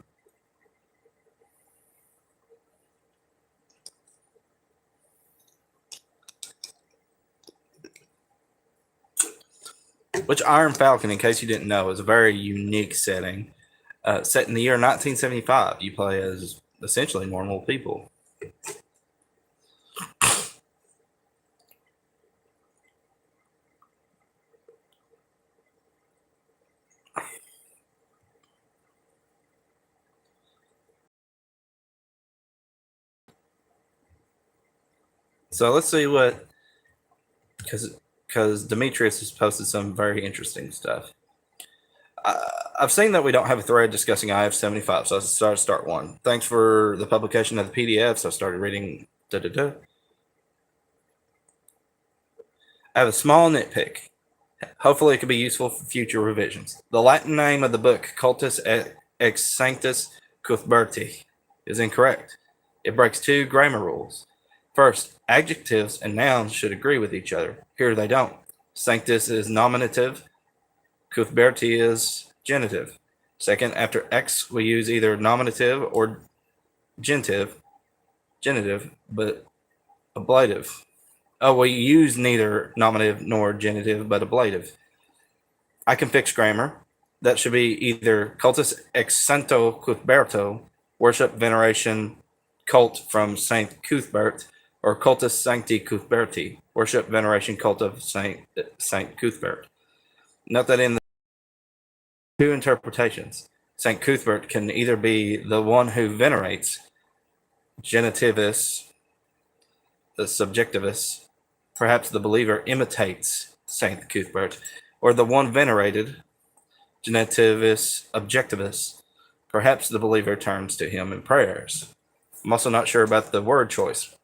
Which Iron Falcon, in case you didn't know, is a very unique setting. Set in the year 1975, you play as essentially normal people. So let's see what, because Demetrius has posted some very interesting stuff. I've seen that we don't have a thread discussing IF-75, so I decided to start one. Thanks for the publication of the PDFs. I started reading. I have a small nitpick. Hopefully, it could be useful for future revisions. The Latin name of the book, Cultus ex Sanctus Cuthberti, is incorrect. It breaks two grammar rules. First, adjectives and nouns should agree with each other. Here they don't. Sanctus is nominative, Cuthberti is genitive. Second, after X, we use either nominative or genitive, but ablative. Oh, we use neither nominative nor genitive, but ablative. I can fix grammar. That should be either cultus ex santo Cuthberto, worship, veneration, cult from Saint Cuthbert, or cultus sancti Cuthberti, worship, veneration, cult of Saint Cuthbert. Note that in the two interpretations, Saint Cuthbert can either be the one who venerates, genitivus, the subjectivus, perhaps the believer imitates Saint Cuthbert, or the one venerated, genitivus objectivus, perhaps the believer turns to him in prayers. I'm also not sure about the word choice.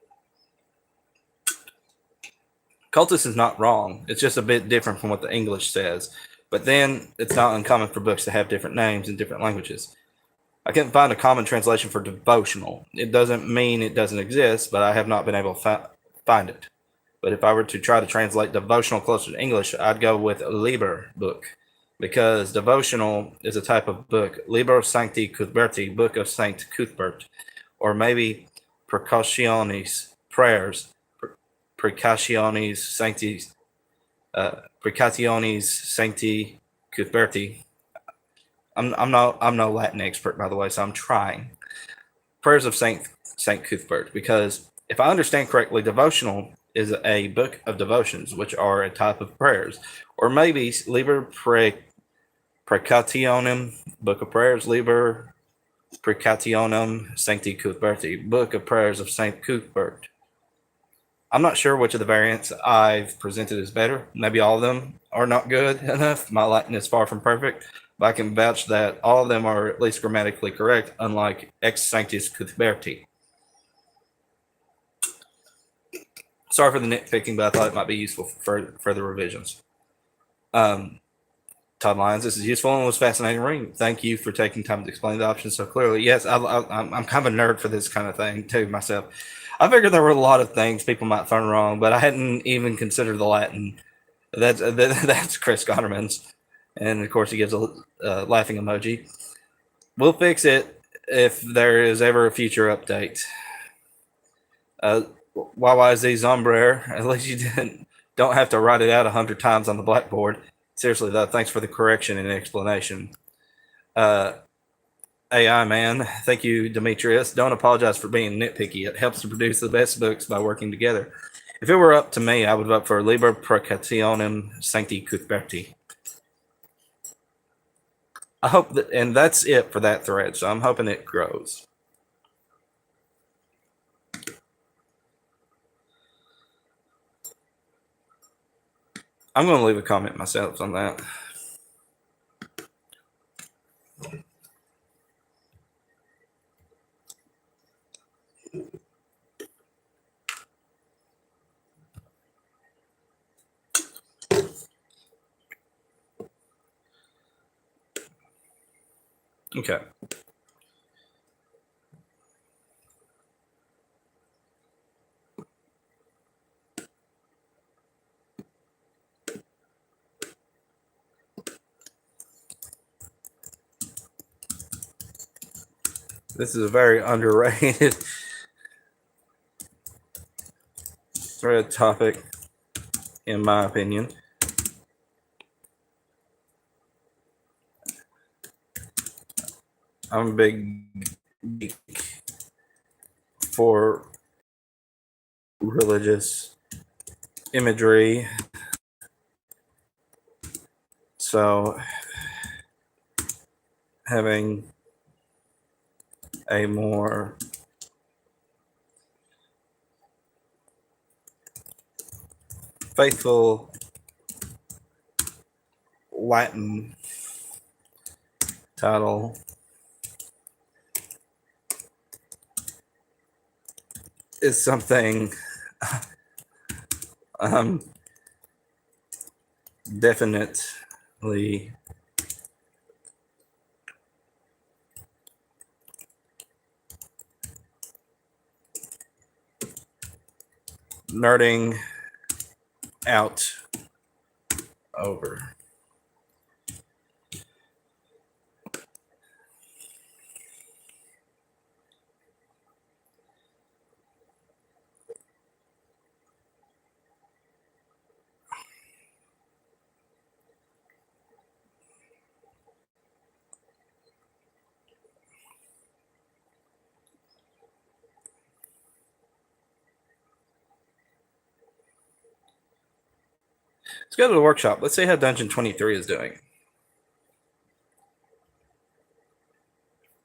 Cultus is not wrong. It's just a bit different from what the English says. But then it's not uncommon for books to have different names in different languages. I couldn't find a common translation for devotional. It doesn't mean it doesn't exist, but I have not been able to find it. But if I were to try to translate devotional closer to English, I'd go with Liber book, because devotional is a type of book. Libro Sancti Cuthberti, Book of Saint Cuthbert, or maybe Precautionis, prayers, Precautionis Sancti, Precautionis Sancti Cuthberti. I'm no Latin expert, by the way, so I'm trying. Prayers of Saint Cuthbert, because if I understand correctly, devotional is a book of devotions, which are a type of prayers, or maybe Liber Precationum, Book of Prayers, Liber Precationum Sancti Cuthberti, Book of Prayers of Saint Cuthbert. I'm not sure which of the variants I've presented is better. Maybe all of them are not good enough. My Latin is far from perfect, but I can vouch that all of them are at least grammatically correct, unlike Ex Sanctis Cuthberti. Sorry for the nitpicking, but I thought it might be useful for further revisions. Todd Lyons, this is useful and was fascinating reading. Thank you for taking time to explain the options so clearly. Yes, I'm kind of a nerd for this kind of thing too myself. I figured there were a lot of things people might find wrong, but I hadn't even considered the Latin. That's Chris Gotterman's, and of course he gives a laughing emoji. We'll fix it if there is ever a future update. YYZ Zombraire, at least you don't have to write it out 100 times on the blackboard. Seriously, though, thanks for the correction and explanation. AI man, thank you, Demetrius. Don't apologize for being nitpicky. It helps to produce the best books by working together. If it were up to me, I would vote for Liber Precationum Sancti Cuthberti. I hope that, and that's it for that thread, so I'm hoping it grows. I'm going to leave a comment myself on that. Okay. This is a very underrated thread topic, in my opinion. I'm a big geek for religious imagery. So having a more faithful Latin title is something I'm definitely nerding out over. Let's go to the workshop. Let's see how Dungeon 23 is doing.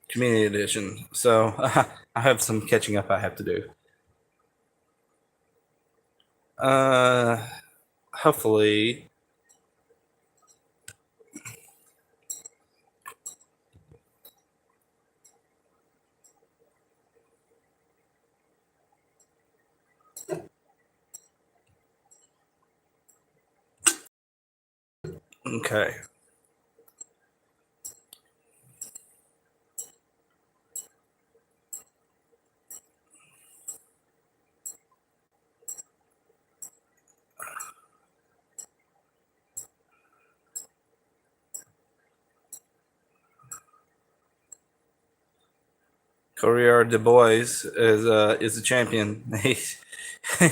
Community edition. So I have some catching up I have to do. Hopefully okay. Courier Du Bois is the champion.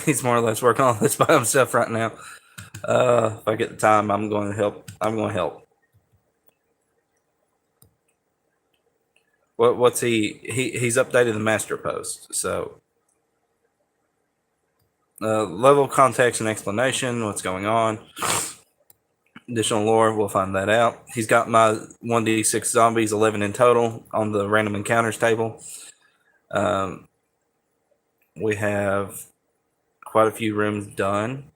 He's more or less working on this by himself right now. If I get the time, I'm going to help. What's he's updated the master post. So level of context and explanation, what's going on. Additional lore, we'll find that out. He's got my 1d6 zombies, 11 in total, on the random encounters table. We have quite a few rooms done.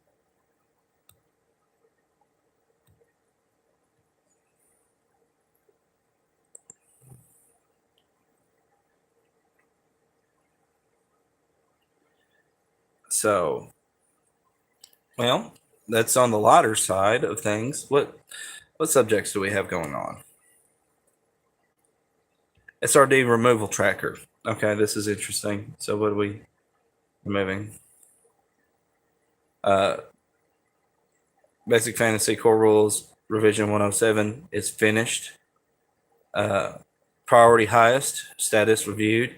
So, well, that's on the lighter side of things. What subjects do we have going on? SRD removal tracker. Okay, this is interesting. So what are we removing? Basic Fantasy Core Rules Revision 107 is finished. Priority highest, status reviewed.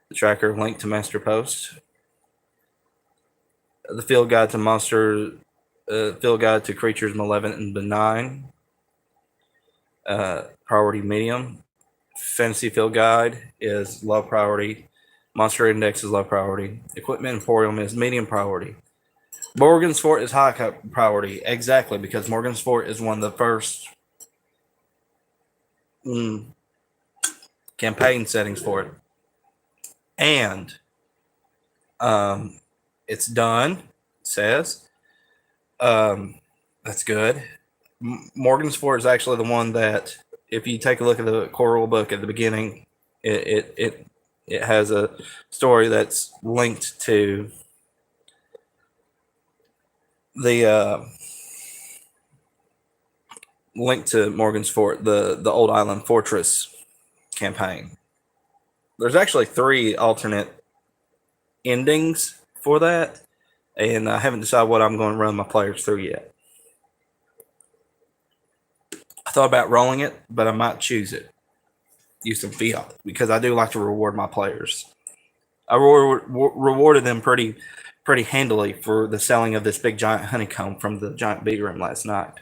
The tracker linked to master post. The field guide to monster, field guide to creatures malevolent and benign. Priority medium. Fantasy field guide is low priority. Monster index is low priority. Equipment emporium is medium priority. Morgan's Fort is high priority. Exactly, because Morgan's Fort is one of the first campaign settings for it. And it's done, it says. That's good. Morgan's Fort is actually the one that, if you take a look at the core rule book at the beginning, it has a story that's linked to the link to Morgan's Fort, the Old Island Fortress campaign. There's actually 3 alternate endings for that, and I haven't decided what I'm going to run my players through yet. I thought about rolling it, but I might choose it. use of fiat because I do like to reward my players. I rewarded them pretty handily for the selling of this big giant honeycomb from the giant bee room last night.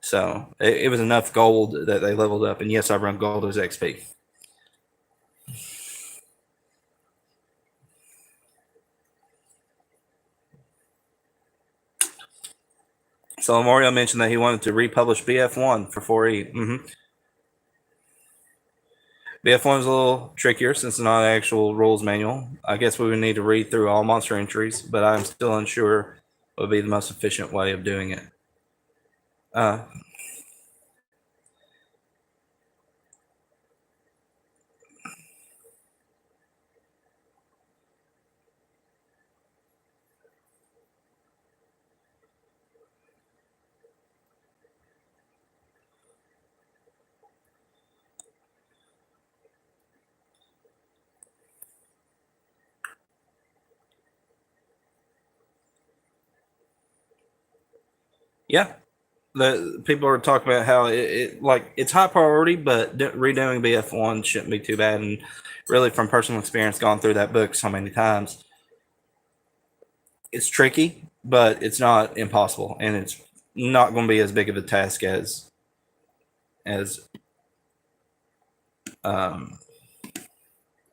So it was enough gold that they leveled up. And yes, I run gold as XP. So Mario mentioned that he wanted to republish BF1 for 4E. BF1 is a little trickier since it's not an actual rules manual. I guess we would need to read through all monster entries, but I'm still unsure what would be the most efficient way of doing it. Yeah, the people are talking about how it's high priority, but redoing BF1 shouldn't be too bad. And really, from personal experience, gone through that book so many times, it's tricky, but it's not impossible, and it's not going to be as big of a task as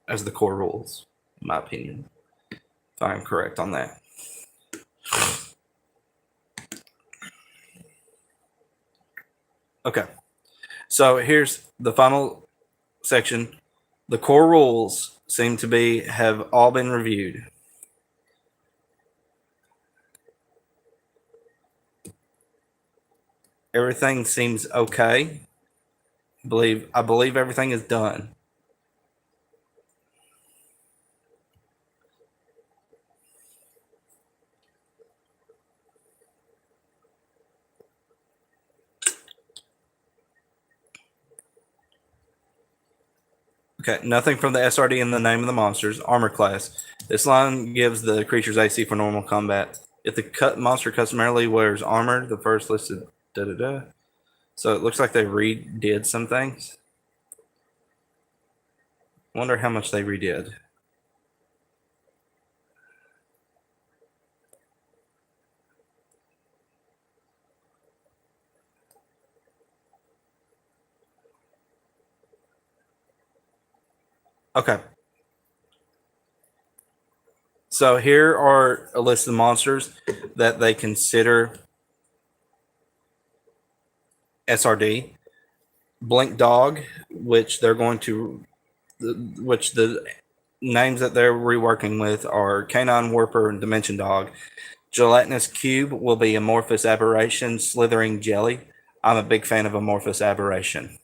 the core rules, in my opinion. If I'm correct on that. Okay, so here's the final section. The core rules seem to have all been reviewed. Everything seems okay. I believe everything is done. Okay, nothing from the SRD in the name of the monsters. Armor class. This line gives the creature's AC for normal combat. If the monster customarily wears armor, the first listed So it looks like they redid some things. Wonder how much they redid. Okay. So here are a list of monsters that they consider SRD. Blink Dog, which the names that they're reworking with are Canine Warper and Dimension Dog. Gelatinous Cube will be Amorphous Aberration, Slithering Jelly. I'm a big fan of Amorphous Aberration.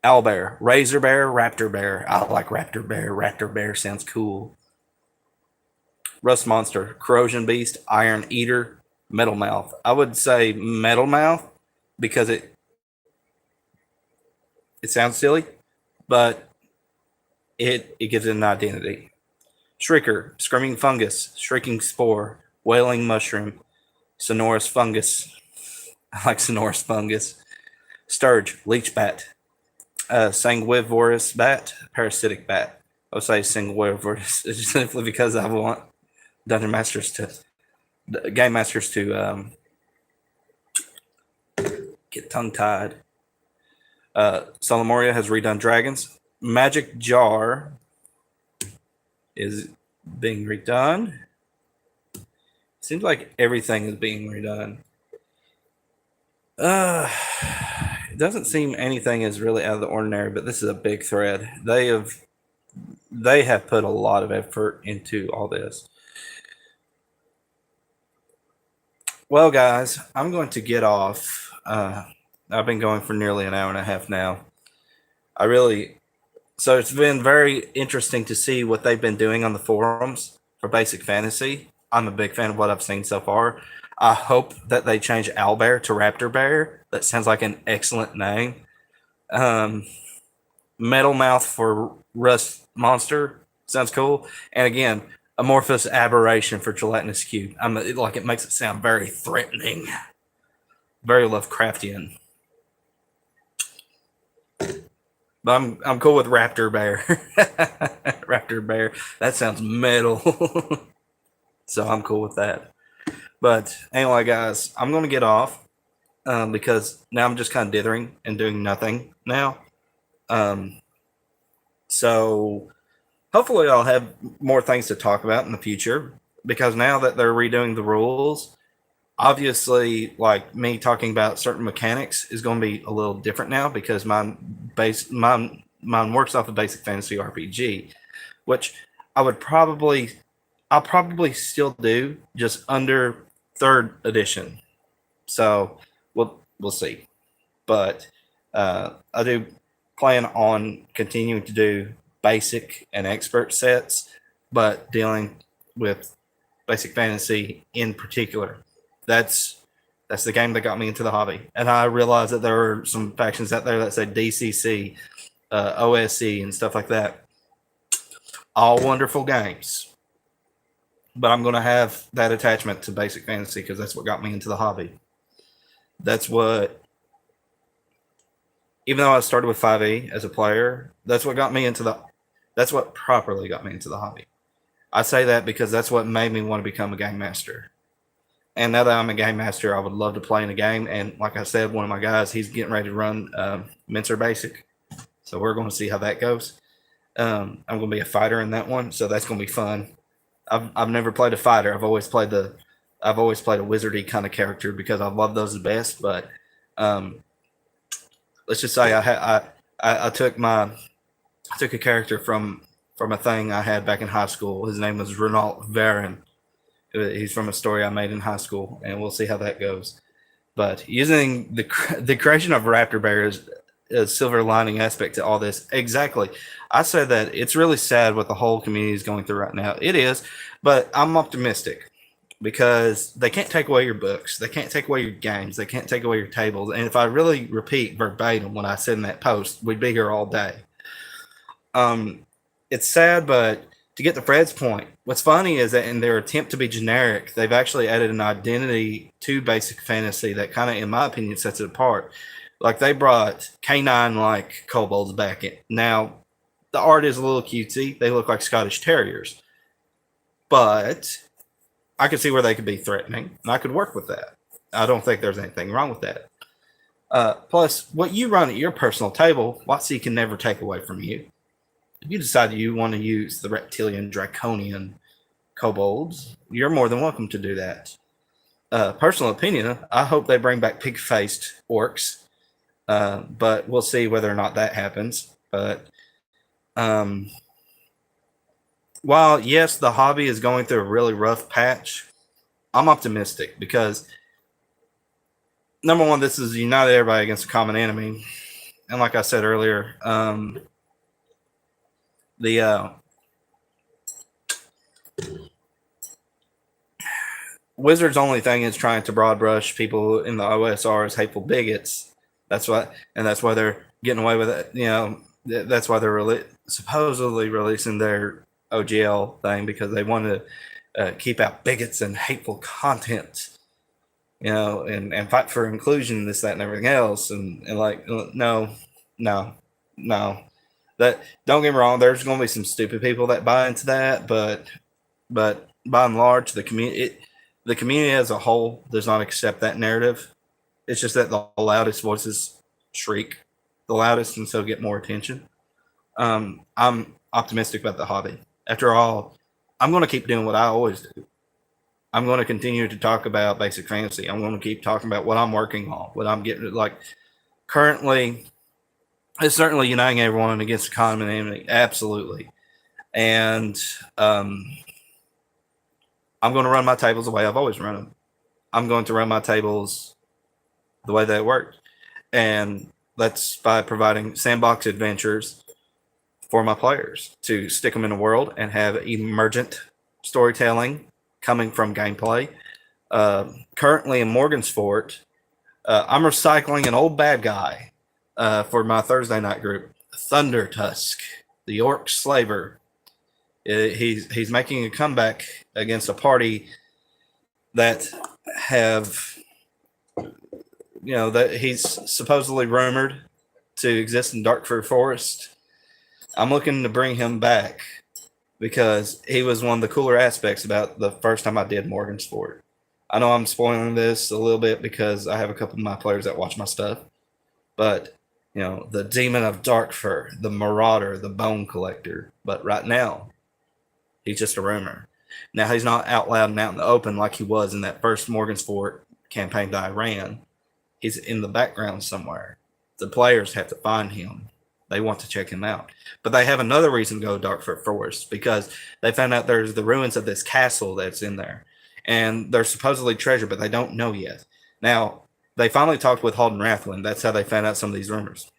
Owlbear, Razor Bear, Raptor Bear. I like Raptor Bear. Raptor Bear sounds cool. Rust Monster, Corrosion Beast, Iron Eater, Metal Mouth. I would say Metal Mouth because it sounds silly, but it gives it an identity. Shrieker, Screaming Fungus, Shrieking Spore, Wailing Mushroom, Sonorous Fungus. I like Sonorous Fungus. Sturge, Leech Bat, Sanguivorous Bat, Parasitic Bat. I would say Sanguivorous simply because I want Game Masters to get tongue-tied. Solomoria has redone dragons. Magic Jar is being redone. Seems like everything is being redone. It doesn't seem anything is really out of the ordinary, but this is a big thread. They have put a lot of effort into all this. Well, guys, I'm going to get off. I've been going for nearly an hour and a half now. So it's been very interesting to see what they've been doing on the forums for Basic Fantasy. I'm a big fan of what I've seen so far. I hope that they change Owlbear to Raptor Bear. That sounds like an excellent name. Metal Mouth for Rust Monster sounds cool. And again, Amorphous Aberration for Gelatinous Cube. It makes it sound very threatening, very Lovecraftian. But I'm cool with Raptor Bear. Raptor Bear. That sounds metal. So I'm cool with that. But anyway, guys, I'm gonna get off because now I'm just kind of dithering and doing nothing now. Um, so hopefully I'll have more things to talk about in the future because now that they're redoing the rules, obviously like me talking about certain mechanics is going to be a little different now because mine works off of basic fantasy RPG, which I would probably I'll probably still do just under third edition. So we'll see. But I do plan on continuing to do basic and expert sets, but dealing with basic fantasy in particular. That's the game that got me into the hobby. And I realized that there are some factions out there that say DCC, OSC, and stuff like that. All wonderful games, but I'm going to have that attachment to basic fantasy because that's what got me into the hobby. That's what, even though I started with 5e as a player, that's what that's what properly got me into the hobby. I say that because that's what made me want to become a game master. And now that I'm a game master, I would love to play in a game. And like I said, one of my guys, he's getting ready to run Mincer Basic. So we're going to see how that goes. I'm going to be a fighter in that one, so that's going to be fun. I've never played a fighter. I've always played a wizardy kind of character because I love those the best. But let's just say I took a character from a thing I had back in high school. His name was Renault Varin. He's from a story I made in high school, and we'll see how that goes. But using the creation of Raptor Bear is a silver lining aspect to all this. Exactly. I said that it's really sad what the whole community is going through right now. It is, but I'm optimistic because they can't take away your books. They can't take away your games. They can't take away your tables. And if I really repeat verbatim what I said in that post, we'd be here all day. It's sad, but to get to Fred's point, what's funny is that in their attempt to be generic, they've actually added an identity to basic fantasy that kind of, in my opinion, sets it apart. Like they brought canine like kobolds back in. Now, the art is a little cutesy. They look like Scottish Terriers. But I could see where they could be threatening, and I could work with that. I don't think there's anything wrong with that. Plus, what you run at your personal table, WotC can never take away from you. If you decide you want to use the reptilian draconian kobolds, you're more than welcome to do that. Personal opinion, I hope they bring back pig-faced orcs, but we'll see whether or not that happens. But while, yes, the hobby is going through a really rough patch, I'm optimistic because, number one, this is united everybody against a common enemy. And like I said earlier, the Wizards' only thing is trying to broad brush people in the OSR as hateful bigots. That's why they're getting away with it. You know, that's why they're supposedly releasing their OGL thing because they want to keep out bigots and hateful content. You know, and fight for inclusion, this, that, and everything else. And like, no. That, don't get me wrong, there's going to be some stupid people that buy into that, but by and large, the community as a whole does not accept that narrative. It's just that the loudest voices shriek the loudest and so get more attention. I'm optimistic about the hobby. After all, I'm going to keep doing what I always do. I'm going to continue to talk about basic fantasy. I'm going to keep talking about what I'm working on, what I'm getting. Like currently, it's certainly uniting everyone against a common enemy. Absolutely. And I'm going to run my tables the way I've always run them. I'm going to run my tables the way that worked. And that's by providing sandbox adventures for my players to stick them in the world and have emergent storytelling coming from gameplay. Currently in Morgan's Fort, I'm recycling an old bad guy for my Thursday night group, Thunder Tusk, the Orc Slaver. He's making a comeback against a party that have, that he's supposedly rumored to exist in Darkfur Forest. I'm looking to bring him back because he was one of the cooler aspects about the first time I did Morgansport. I know I'm spoiling this a little bit because I have a couple of my players that watch my stuff, but the Demon of Darkfur, the Marauder, the Bone Collector. But right now, he's just a rumor. Now he's not out loud and out in the open like he was in that first Morgansport campaign that I ran. He's in the background somewhere. The players have to find him. They want to check him out. But they have another reason to go to Darkfur Forest because they found out there's the ruins of this castle that's in there. And there's supposedly treasure, but they don't know yet. Now, they finally talked with Halden Rathwin. That's how they found out some of these rumors.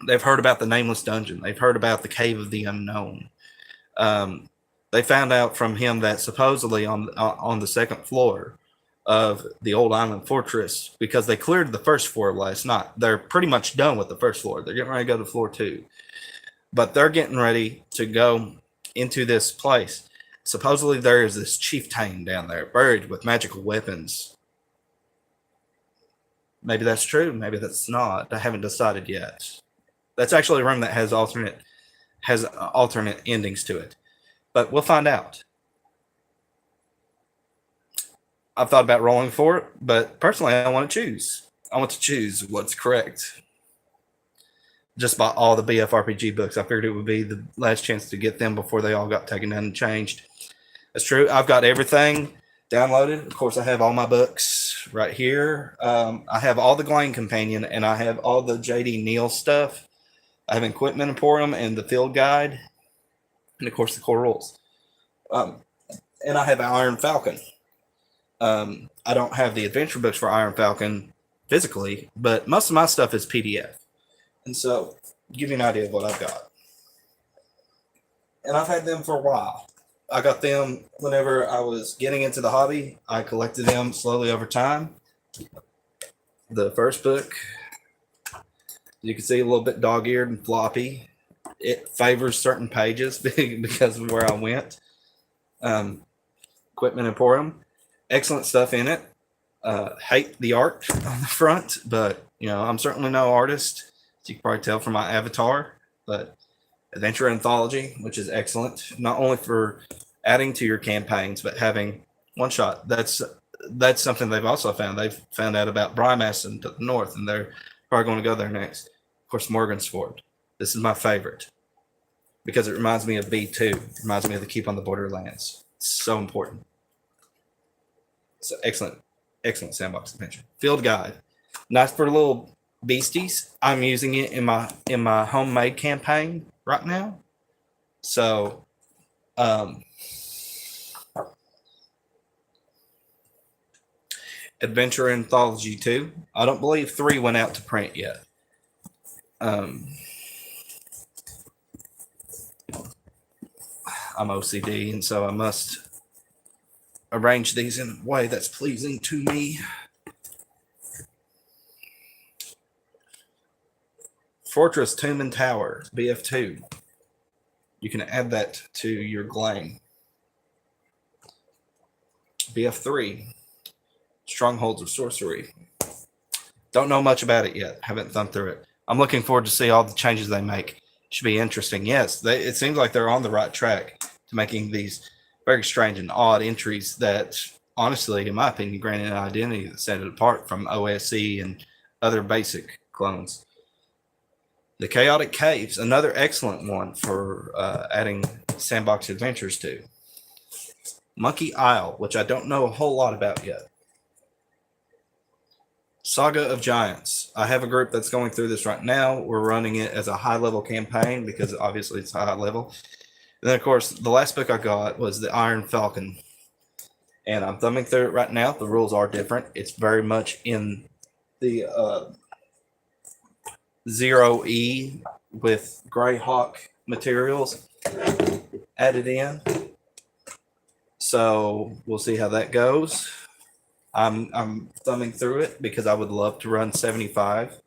They've heard about the Nameless Dungeon. They've heard about the Cave of the Unknown. They found out from him that supposedly on the second floor of the old island fortress, because they cleared the first floor last night. They're pretty much done with the first floor. They're getting ready to go to floor 2. But they're getting ready to go into this place. Supposedly there is this chieftain down there buried with magical weapons. Maybe that's true. Maybe that's not. I haven't decided yet. That's actually a room that has alternate endings to it. But we'll find out. I've thought about rolling for it, but personally, I want to choose. I want to choose what's correct. Just bought all the BFRPG books. I figured it would be the last chance to get them before they all got taken down and changed. That's true. I've got everything downloaded. Of course, I have all my books right here. I have all the Glane Companion, and I have all the J.D. Neal stuff. I have Equipment Emporium and the Field Guide, and of course, the Core Rules. And I have Iron Falcon. I don't have the adventure books for Iron Falcon physically, but most of my stuff is PDF. And so, give you an idea of what I've got. And I've had them for a while. I got them whenever I was getting into the hobby. I collected them slowly over time. The first book, you can see a little bit dog-eared and floppy. It favors certain pages because of where I went. Equipment Emporium. Excellent stuff in it. Hate the art on the front, but I'm certainly no artist, as you can probably tell from my avatar. But Adventure Anthology, which is excellent, not only for adding to your campaigns, but having one shot. That's something they've also found. They've found out about Brymaston to the north, and they're probably going to go there next. Of course, Morgansport. This is my favorite because it reminds me of B2. It reminds me of the Keep on the Borderlands. It's so important. So excellent sandbox adventure. Field Guide, nice for little beasties. I'm using it in my homemade campaign right now. So, Adventure Anthology 2. I don't believe 3 went out to print yet. I'm OCD, and so I must arrange these in a way that's pleasing to me. Fortress, Tomb and Tower, BF2. You can add that to your Glane. BF3, Strongholds of Sorcery. Don't know much about it yet. Haven't thumbed through it. I'm looking forward to see all the changes they make. Should be interesting. Yes, it seems like they're on the right track to making these very strange and odd entries that, honestly, in my opinion, granted an identity that set it apart from OSE and other basic clones. The Chaotic Caves, another excellent one for adding sandbox adventures to. Monkey Isle, which I don't know a whole lot about yet. Saga of Giants. I have a group that's going through this right now. We're running it as a high-level campaign because obviously it's high level. And then, of course, the last book I got was the Iron Falcon. And I'm thumbing through it right now. The rules are different. It's very much in the 0E with Greyhawk materials added in. So we'll see how that goes. I'm thumbing through it because I would love to run 75.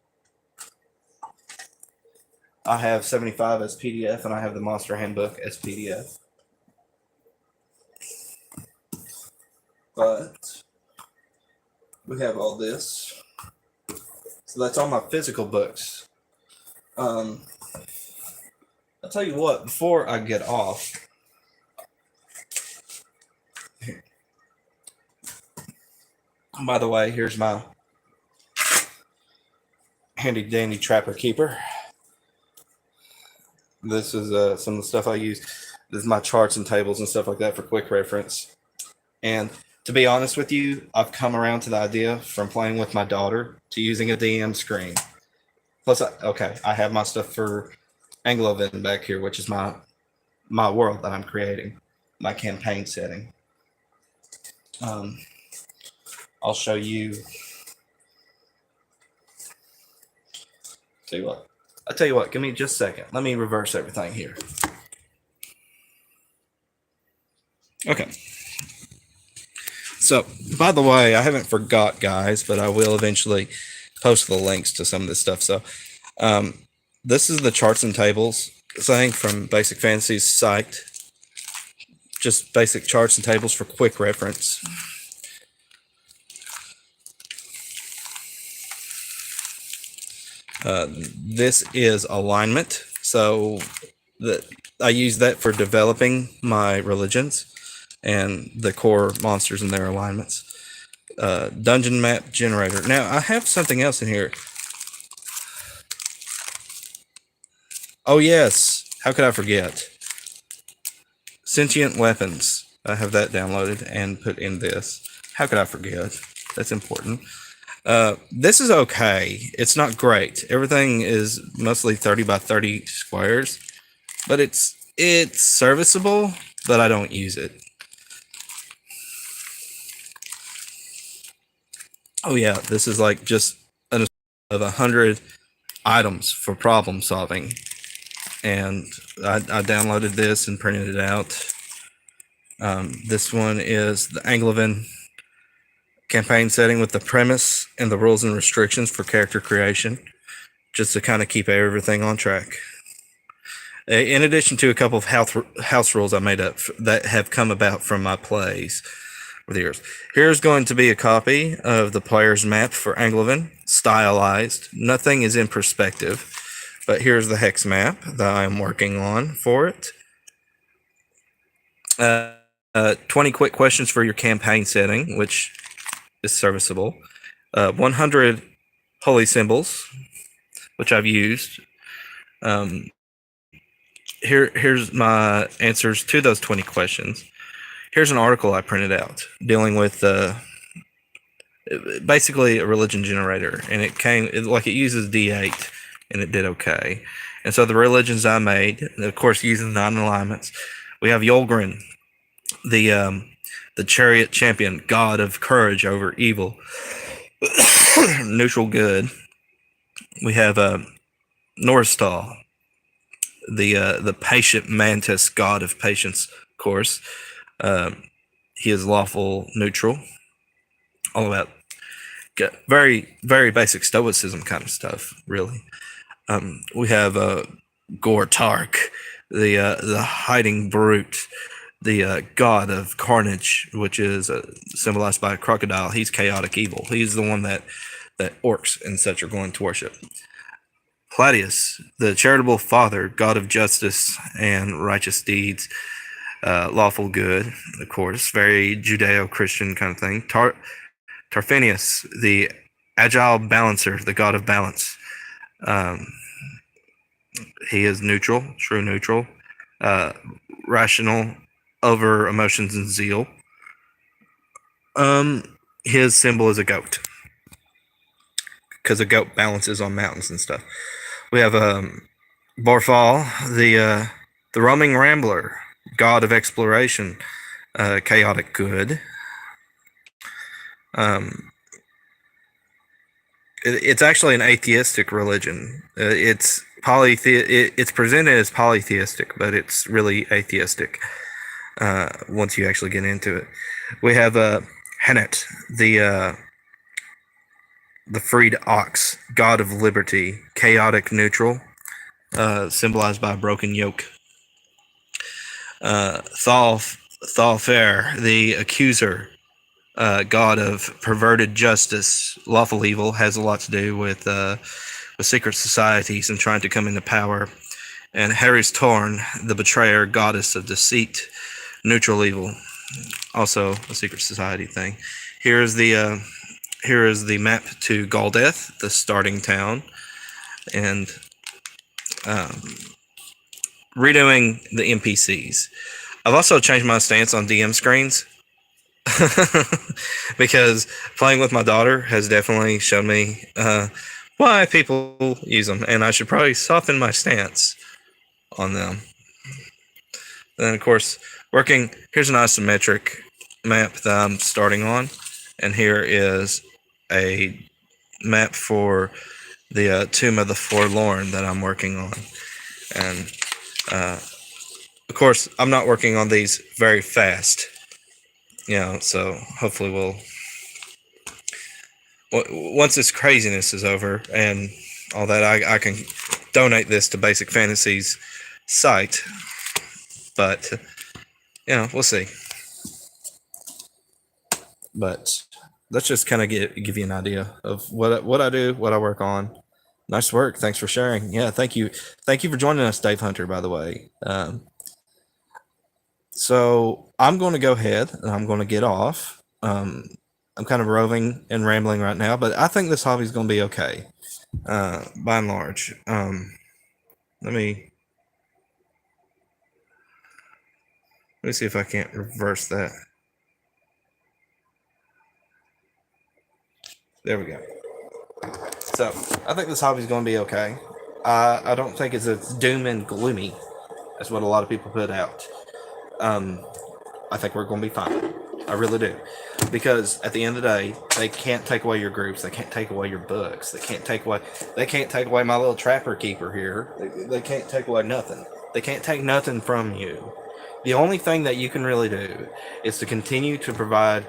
I have 75 as PDF, and I have the Monster Handbook as PDF. But we have all this. So that's all my physical books. I'll tell you what, before I get off, by the way, here's my handy dandy trapper keeper. This is some of the stuff I use. This is my charts and tables and stuff like that for quick reference. And to be honest with you, I've come around to the idea from playing with my daughter to using a DM screen. Plus, I have my stuff for Anglovin back here, which is my world that I'm creating, my campaign setting. I'll show you. I'll tell you what, give me just a second. Let me reverse everything here. Okay. So, by the way, I haven't forgot, guys, but I will eventually post the links to some of this stuff. So, this is the charts and tables thing from Basic Fantasy's site. Just basic charts and tables for quick reference. This is alignment, so I use that for developing my religions and the core monsters and their alignments. Dungeon map generator. Now I have something else in here. Oh yes, how could I forget? Sentient weapons. I have that downloaded and put in this. How could I forget? That's important. This is okay. It's not great. Everything is mostly 30 by 30 squares, but it's serviceable, but I don't use it. Oh yeah, this is like just of 100 items for problem solving. And I downloaded this and printed it out. This one is the Anglovin campaign setting with the premise and the rules and restrictions for character creation, just to kind of keep everything on track. In addition to a couple of house rules I made up that have come about from my plays over the years. Here's going to be a copy of the player's map for Anglovin, stylized. Nothing is in perspective, but here's the hex map that I'm working on for it. 20 quick questions for your campaign setting, which is serviceable. 100 holy symbols, which I've used. Here's my answers to those 20 questions. Here's an article I printed out dealing with basically a religion generator, and it uses D8, and it did okay. And so the religions I made, of course, using 9 alignments. We have Yolgren, the chariot champion, god of courage over evil, neutral good. We have Norstal, the patient mantis, god of patience, of course. He is lawful neutral, all about very, very basic stoicism kind of stuff, really. We have Gortark, the hiding brute, the god of carnage, which is symbolized by a crocodile. He's chaotic evil. He's the one that orcs and such are going to worship. Claudius, the charitable father, god of justice and righteous deeds, lawful good, of course, very Judeo-Christian kind of thing. Tarfinius, the agile balancer, the god of balance. He is neutral, true neutral, rational over emotions and zeal. His symbol is a goat, because a goat balances on mountains and stuff. We have Borfal, the roaming rambler, god of exploration, chaotic good. It's actually an atheistic religion. It's presented as polytheistic, but it's really atheistic once you actually get into it. We have Hennet, the freed ox, god of liberty, chaotic neutral, symbolized by a broken yoke. Thalfair, the accuser, god of perverted justice, lawful evil, has a lot to do with the secret societies and trying to come into power. And Harry's Torn, the betrayer, goddess of deceit, neutral evil, also a secret society thing. Here is the map to Galdeth, the starting town, and redoing the NPCs. I've also changed my stance on DM screens because playing with my daughter has definitely shown me why people use them, and I should probably soften my stance on them. And then, of course, here's an isometric map that I'm starting on, and here is a map for the Tomb of the Forlorn that I'm working on. And of course, I'm not working on these very fast, so hopefully once this craziness is over and all that, I can donate this to Basic Fantasy's site. But we'll see. But let's just kind of give you an idea of what I do, what I work on. Nice work. Thanks for sharing. Yeah, thank you for joining us, Dave Hunter, by the way. So I'm going to go ahead and I'm going to get off. I'm kind of roving and rambling right now, but I think this hobby is going to be okay, by and large. Let me see if I can't reverse that. There we go. So I think this hobby is going to be okay. I don't think it's doom and gloomy. That's what a lot of people put out. I think we're going to be fine. I really do. Because at the end of the day, they can't take away your groups. They can't take away your books. They can't take away my little trapper keeper here. They can't take away nothing. They can't take nothing from you. The only thing that you can really do is to continue to provide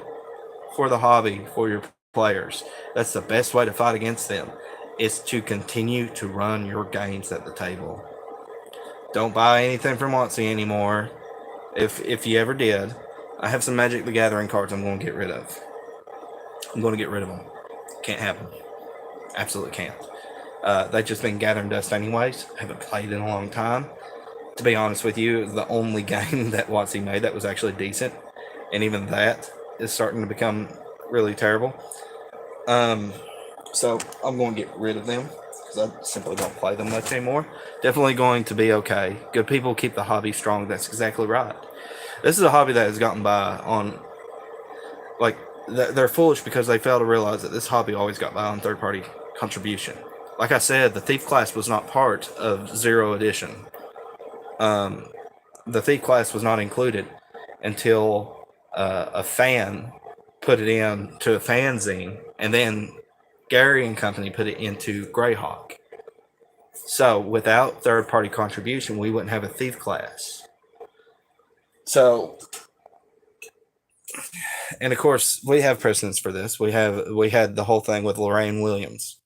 for the hobby, for your players. That's the best way to fight against them, is to continue to run your games at the table. Don't buy anything from WotC anymore. If you ever did, I have some Magic the Gathering cards I'm going to get rid of. I'm going to get rid of them. Can't have them. Absolutely can't. They've just been gathering dust anyways. Haven't played in a long time. To be honest with you, it was the only game that WotC made that was actually decent. And even that is starting to become really terrible. So I'm going to get rid of them because I simply don't play them much anymore. Definitely going to be okay. Good people keep the hobby strong. That's exactly right. This is a hobby that has gotten by on, they're foolish because they fail to realize that this hobby always got by on third-party contribution. Like I said, the Thief class was not part of Zero Edition. The Thief class was not included until a fan put it in to a fanzine, and then Gary and company put it into Greyhawk. So without third-party contribution, we wouldn't have a Thief class. So, and of course, we have precedents for this. We had the whole thing with Lorraine Williams,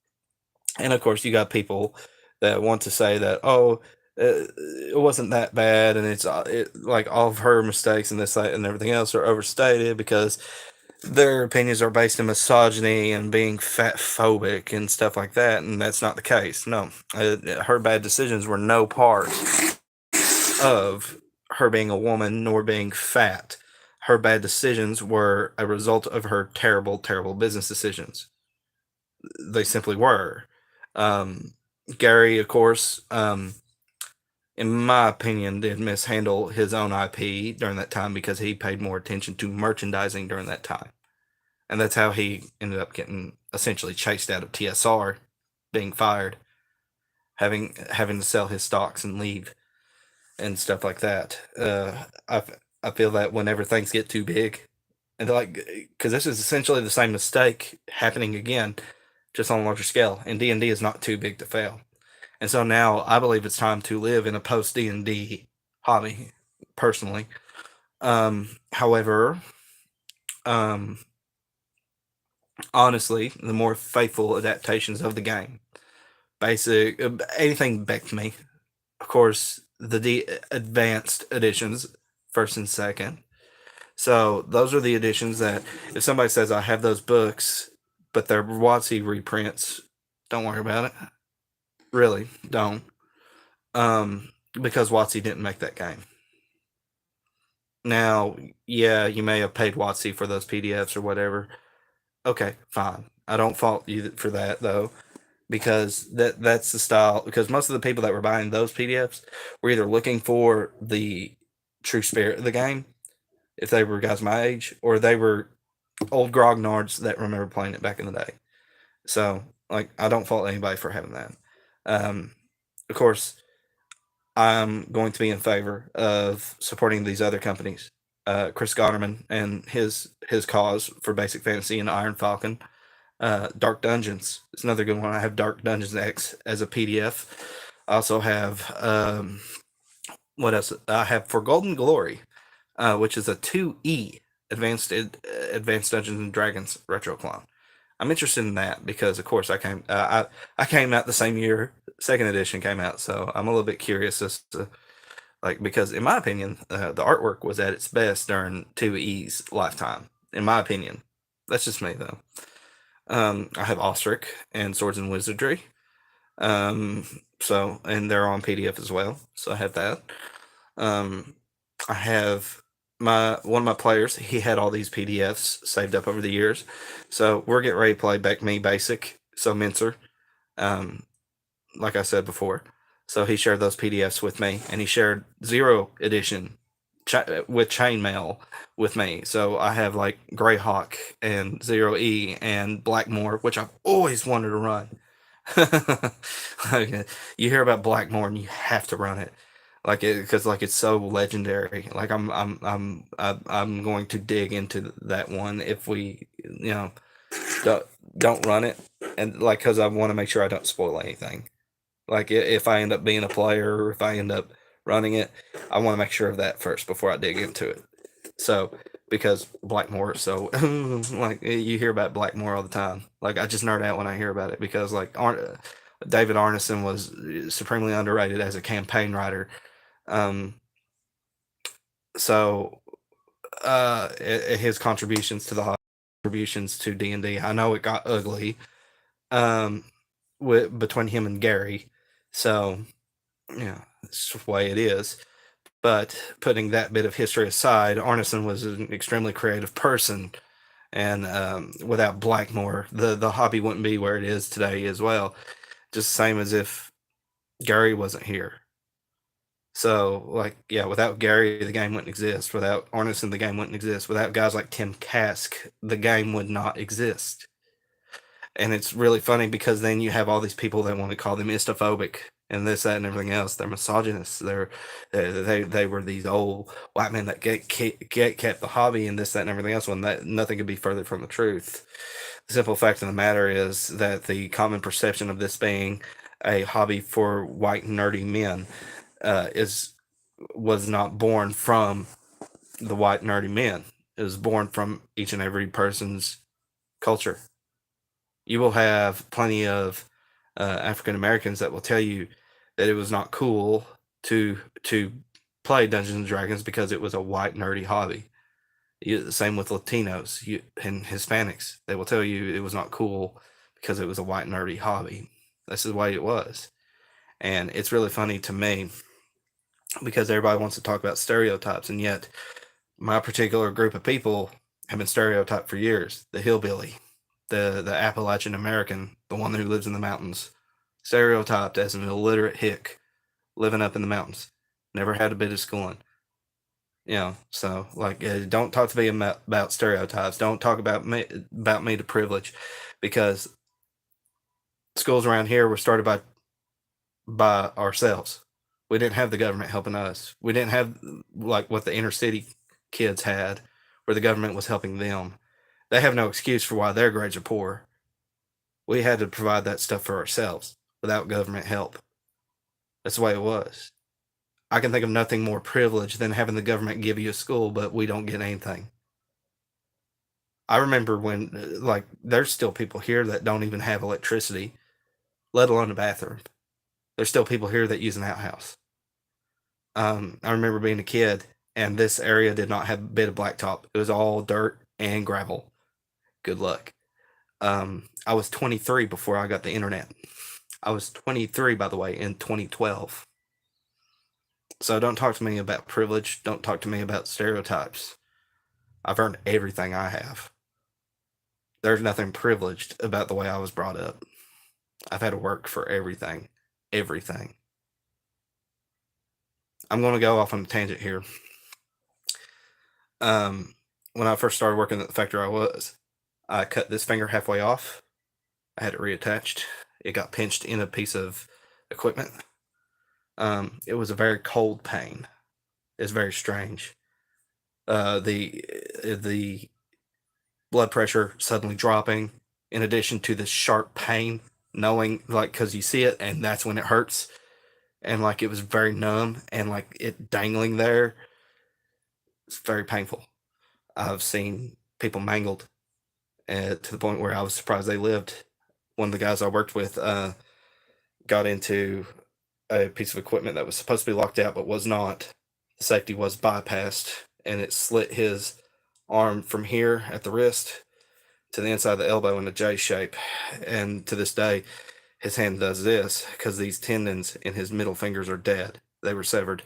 and of course, you got people that want to say that it wasn't that bad, and it's like all of her mistakes and this, that, and everything else are overstated because their opinions are based in misogyny and being fat phobic and stuff like that, and that's not the case. No, her bad decisions were no part of her being a woman nor being fat. Her bad decisions were a result of her terrible, terrible business decisions. They simply were. Gary, of course, in my opinion, did mishandle his own IP during that time because he paid more attention to merchandising during that time. And that's how he ended up getting essentially chased out of TSR, being fired, having to sell his stocks and leave and stuff like that. I feel that whenever things get too big, and because this is essentially the same mistake happening again, just on a larger scale, and D&D is not too big to fail. And so now I believe it's time to live in a post D&D hobby, personally. However, honestly, the more faithful adaptations of the game, basic, anything back to me, of course, the advanced editions, first and second. So those are the editions that if somebody says I have those books, but they're WotC reprints, don't worry about it. Really, don't. Because WotC didn't make that game. Now, yeah, you may have paid WotC for those PDFs or whatever. Okay, fine. I don't fault you for that though, because that's the style. Because most of the people that were buying those PDFs were either looking for the true spirit of the game, if they were guys my age, or they were old grognards that remember playing it back in the day. So, like, I don't fault anybody for having that. Of course, I'm going to be in favor of supporting these other companies. Chris Godderman and his cause for Basic Fantasy and Iron Falcon. Dark Dungeons is another good one. I have Dark Dungeons X as a PDF. I also have what else? I have For Golden Glory, which is a 2E Advanced Dungeons and Dragons retro clone. I'm interested in that because, of course, I came out the same year second edition came out, so I'm a little bit curious as to, like, because in my opinion, the artwork was at its best during 2E's lifetime. In my opinion, that's just me though. I have Ostrich and Swords and Wizardry. So, and they're on PDF as well. So I have that. I have one of my players. He had all these PDFs saved up over the years. So we're getting ready to play Back Me Basic. So Mincer, um, like I said before. So he shared those PDFs with me, and he shared Zero Edition with chainmail with me. So I have like Greyhawk and Zero E and Blackmore, which I've always wanted to run. Like, you hear about Blackmore and you have to run it, like it because like it's so legendary. Like I'm going to dig into that one if we don't, don't run it, and like because I want to make sure I don't spoil anything. Like if I end up being a player or if I end up running it, I want to make sure of that first before I dig into it. So because Blackmore, so like you hear about Blackmore all the time. Like I just nerd out when I hear about it because like David Arneson was supremely underrated as a campaign writer. Um, so his contributions to the contributions to D&D, I know it got ugly um, between him and Gary. So yeah, it's the way it is. But putting that bit of history aside, Arneson was an extremely creative person, and without Blackmore, the hobby wouldn't be where it is today as well. Just the same as if Gary wasn't here. So, like, yeah, without Gary, the game wouldn't exist. Without Arneson, the game wouldn't exist. Without guys like Tim Kask, the game would not exist. And it's really funny because then you have all these people that want to call them istophobic and this, that, and everything else. They're misogynists. They were these old white men that kept the hobby and this, that, and everything else. When nothing could be further from the truth. The simple fact of the matter is that the common perception of this being a hobby for white nerdy men was not born from the white nerdy men. It was born from each and every person's culture. You will have plenty of African Americans that will tell you that it was not cool to play Dungeons and Dragons because it was a white nerdy hobby. The same with Latinos and Hispanics. They will tell you it was not cool because it was a white nerdy hobby. That's the way it was. And it's really funny to me because everybody wants to talk about stereotypes, and yet my particular group of people have been stereotyped for years. The hillbilly, the Appalachian American, the one who lives in the mountains, stereotyped as an illiterate hick living up in the mountains, never had a bit of schooling. So like, don't talk to me about stereotypes. Don't talk about me to privilege, because schools around here were started by ourselves. We didn't have the government helping us. We didn't have like what the inner city kids had, where the government was helping them. They have no excuse for why their grades are poor. We had to provide that stuff for ourselves without government help. That's the way it was. I can think of nothing more privileged than having the government give you a school, but we don't get anything. I remember when, like, there's still people here that don't even have electricity, let alone a bathroom. There's still people here that use an outhouse. I remember being a kid, and this area did not have a bit of blacktop. It was all dirt and gravel. Good luck. I was 23 before I got the internet. I was 23, by the way, in 2012. So don't talk to me about privilege. Don't talk to me about stereotypes. I've earned everything I have. There's nothing privileged about the way I was brought up. I've had to work for everything. Everything. I'm going to go off on a tangent here. When I first started working at the factory I cut this finger halfway off. I had it reattached. It got pinched in a piece of equipment. It was a very cold pain. It's very strange. The blood pressure suddenly dropping, in addition to the sharp pain, knowing like because you see it and that's when it hurts, and like it was very numb and like it dangling there. It's very painful. I've seen people mangled to the point where I was surprised they lived. One of the guys I worked with got into a piece of equipment that was supposed to be locked out but was not. The safety was bypassed and it slit his arm from here at the wrist to the inside of the elbow in a J shape. And to this day, his hand does this because these tendons in his middle fingers are dead. They were severed.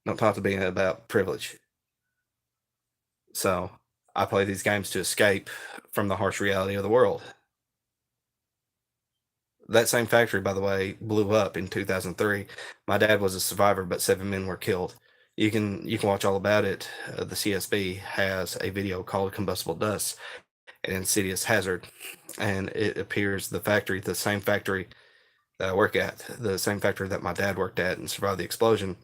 Don't talk to me about privilege. So I play these games to escape from the harsh reality of the world. That same factory, by the way, blew up in 2003. My dad was a survivor, but 7 men were killed. You can watch all about it. The CSB has a video called "Combustible Dust: An Insidious Hazard," and it appears the same factory that I work at, the same factory that my dad worked at and survived the explosion,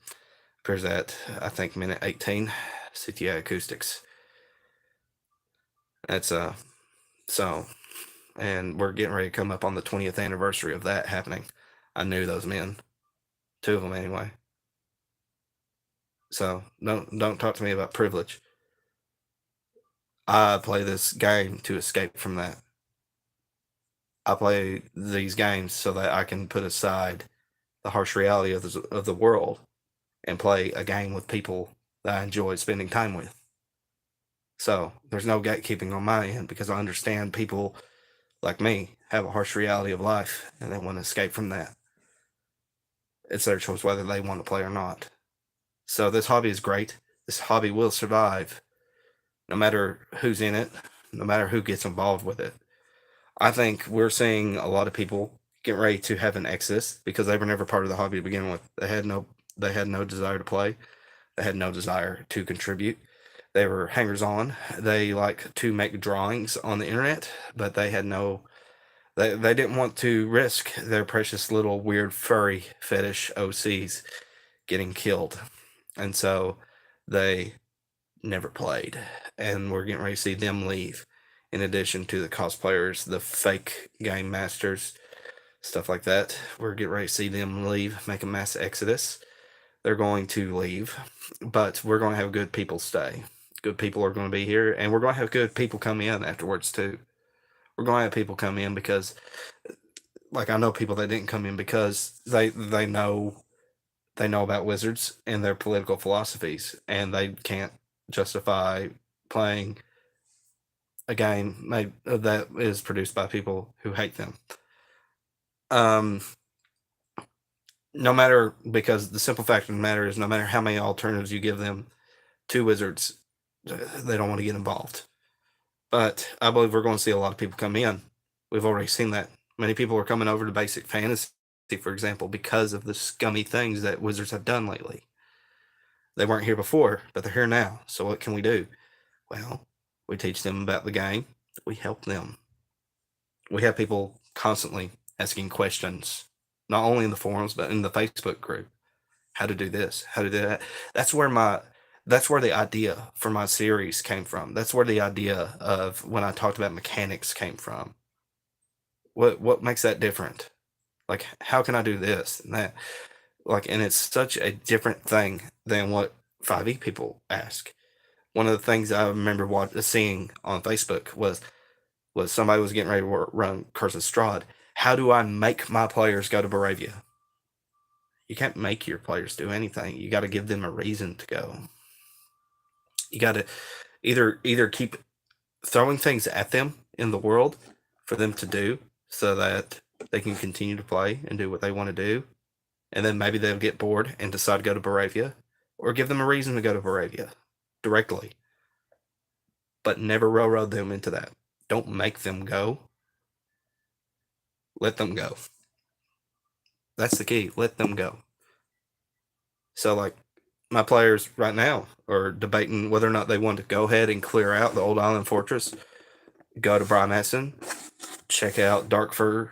appears at I think minute 18. CTA Acoustics. That's so. And we're getting ready to come up on the 20th anniversary of that happening. I knew those men, 2 of them anyway. So don't talk to me about privilege. I play this game to escape from that. I play these games so that I can put aside the harsh reality of the world and play a game with people that I enjoy spending time with. So there's no gatekeeping on my end because I understand people like me have a harsh reality of life and they want to escape from that. It's their choice whether they want to play or not. So this hobby is great. This hobby will survive no matter who's in it, no matter who gets involved with it. I think we're seeing a lot of people get ready to have an exodus because they were never part of the hobby to begin with. They had no desire to play. They had no desire to contribute. They were hangers on. They like to make drawings on the internet, but they had no they didn't want to risk their precious little weird furry fetish OCs getting killed. And so they never played. And we're getting ready to see them leave. In addition to the cosplayers, the fake game masters, stuff like that. We're getting ready to see them leave, make a mass exodus. They're going to leave, but we're going to have good people stay. Good people are going to be here, and we're going to have good people come in afterwards too. We're going to have people come in because, like, I know people that didn't come in because they know about wizards and their political philosophies, and they can't justify playing a game that is produced by people who hate them. No matter, because the simple fact of the matter is, no matter how many alternatives you give them to wizards, they don't want to get involved. But I believe we're going to see a lot of people come in. We've already seen that. Many people are coming over to Basic Fantasy, for example, because of the scummy things that wizards have done lately. They weren't here before, but they're here now. So what can we do? Well, we teach them about the game. We help them. We have people constantly asking questions, not only in the forums, but in the Facebook group. How to do this, how to do that. That's where the idea for my series came from. That's where the idea of when I talked about mechanics came from. What makes that different? Like, how can I do this and that? Like, and it's such a different thing than what 5e people ask. One of the things I remember seeing on Facebook was somebody was getting ready to run Curse of Strahd. How do I make my players go to Barovia? You can't make your players do anything. You got to give them a reason to go. You got to either keep throwing things at them in the world for them to do so that they can continue to play and do what they want to do. And then maybe they'll get bored and decide to go to Baravia, or give them a reason to go to Baravia directly. But never railroad them into that. Don't make them go. Let them go. That's the key. Let them go. So, like, my players right now are debating whether or not they want to go ahead and clear out the Old Island Fortress, go to Bry Madison, check out Darkfur,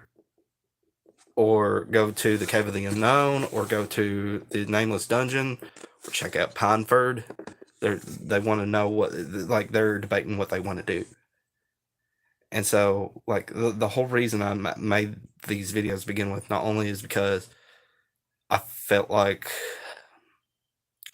or go to the Cave of the Unknown, or go to the Nameless Dungeon, or check out Pineford. They want to know what, like, they're debating what they want to do. And so, like, the whole reason I made these videos to begin with, not only is because I felt like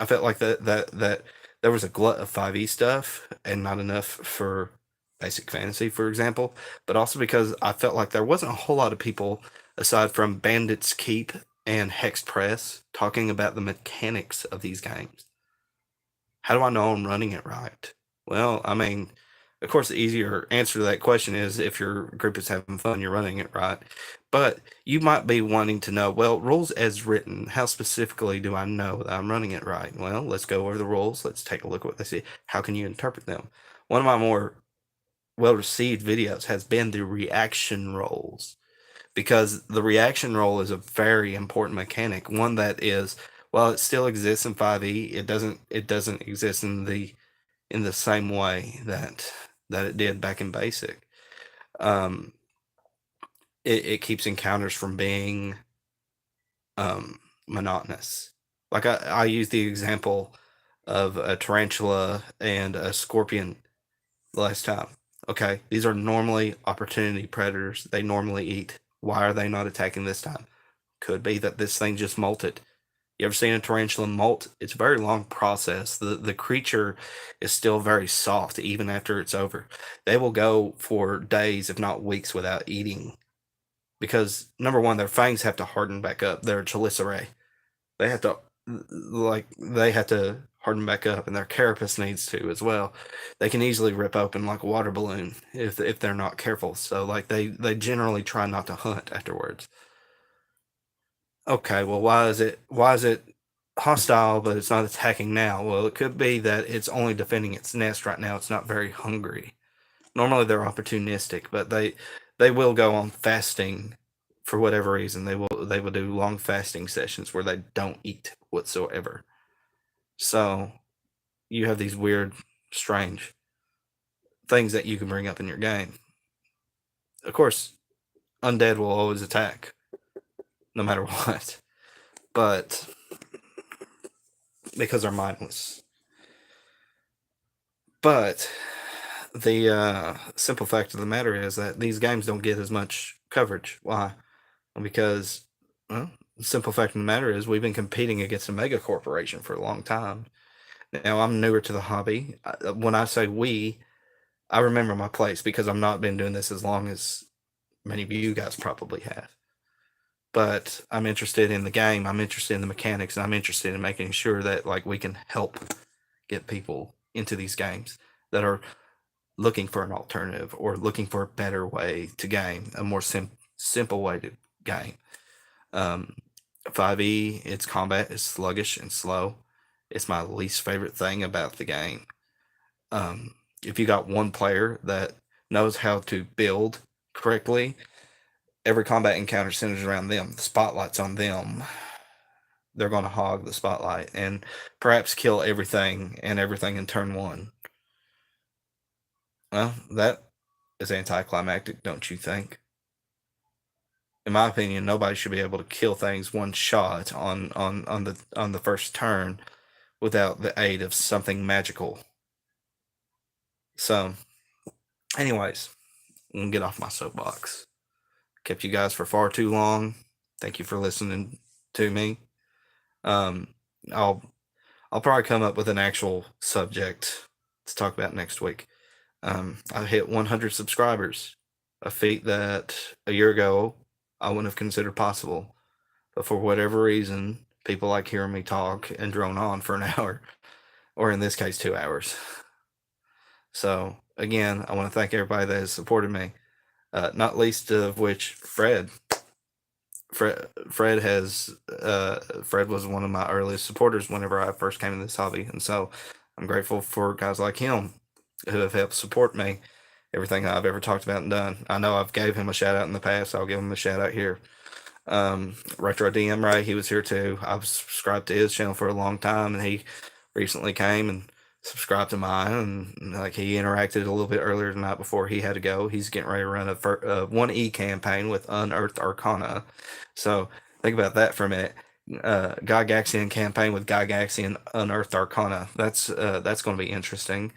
that there was a glut of 5e stuff and not enough for basic fantasy, for example, but also because I felt like there wasn't a whole lot of people aside from Bandits Keep and Hex Press talking about the mechanics of these games. How do I know I'm running it right? Well, I mean, of course, the easier answer to that question is if your group is having fun, you're running it right. But you might be wanting to know, well, rules as written, how specifically do I know that I'm running it right? Well, let's go over the rules. Let's take a look at what they say. How can you interpret them? One of my more well-received videos has been the reaction rolls, because the reaction roll is a very important mechanic. One that is, while it still exists in 5e, it doesn't exist in the same way that it did back in basic. It keeps encounters from being monotonous. Like I use the example of a tarantula and a scorpion last time. Okay, these are normally opportunity predators. They normally eat. Why are they not attacking this time? Could be that this thing just molted. You ever seen a tarantula molt? It's a very long process. The creature is still very soft even after it's over. They will go for days, if not weeks, without eating. Because number one, their fangs have to harden back up. They're chelicerae. They have to harden back up, and their carapace needs to as well. They can easily rip open like a water balloon if they're not careful. So like they generally try not to hunt afterwards. Okay, well, why is it hostile but it's not attacking now? Well, it could be that it's only defending its nest right now. It's not very hungry. Normally they're opportunistic, but they will go on fasting for whatever reason. They will do long fasting sessions where they don't eat whatsoever. So you have these weird, strange things that you can bring up in your game. Of course, undead will always attack, no matter what. But because they're mindless. But the simple fact of the matter is that these games don't get as much coverage. Why? Because, well, the simple fact of the matter is we've been competing against a mega corporation for a long time. Now, I'm newer to the hobby. When I say we, I remember my place because I've not been doing this as long as many of you guys probably have. But I'm interested in the game. I'm interested in the mechanics, and I'm interested in making sure that like we can help get people into these games that are looking for an alternative or looking for a better way to game, a more simple way to game. 5e, its combat is sluggish and slow. It's my least favorite thing about the game. If you got one player that knows how to build correctly, every combat encounter centers around them. The spotlight's on them. They're going to hog the spotlight and perhaps kill everything in turn one. Well, that is anticlimactic, don't you think? In my opinion, nobody should be able to kill things one shot on the first turn without the aid of something magical. So, anyways, I'm gonna get off my soapbox. Kept you guys for far too long. Thank you for listening to me. I'll probably come up with an actual subject to talk about next week. I hit 100 subscribers, a feat that a year ago I wouldn't have considered possible. But for whatever reason, people like hearing me talk and drone on for an hour, or in this case, 2 hours. So again, I want to thank everybody that has supported me, not least of which Fred. Fred has Fred was one of my earliest supporters whenever I first came into this hobby, and so I'm grateful for guys like him who have helped support me everything I've ever talked about and done. I know I've gave him a shout out in the past. I'll give him a shout out here. Retro DM Ray, he was here too. I've subscribed to his channel for a long time, and he recently came and subscribed to mine, and like he interacted a little bit earlier tonight before he had to go. He's getting ready to run a 1E campaign with Unearthed Arcana. So think about that for a minute. Gygaxian campaign with Gygaxian Unearthed Arcana. That's going to be interesting.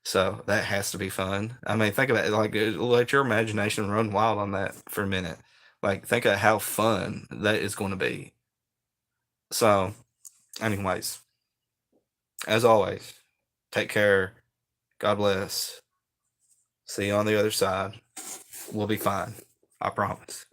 So that has to be fun. I mean, think about it. Like, let your imagination run wild on that for a minute. Like, think of how fun that is going to be. So, anyways, as always, take care. God bless. See you on the other side. We'll be fine. I promise.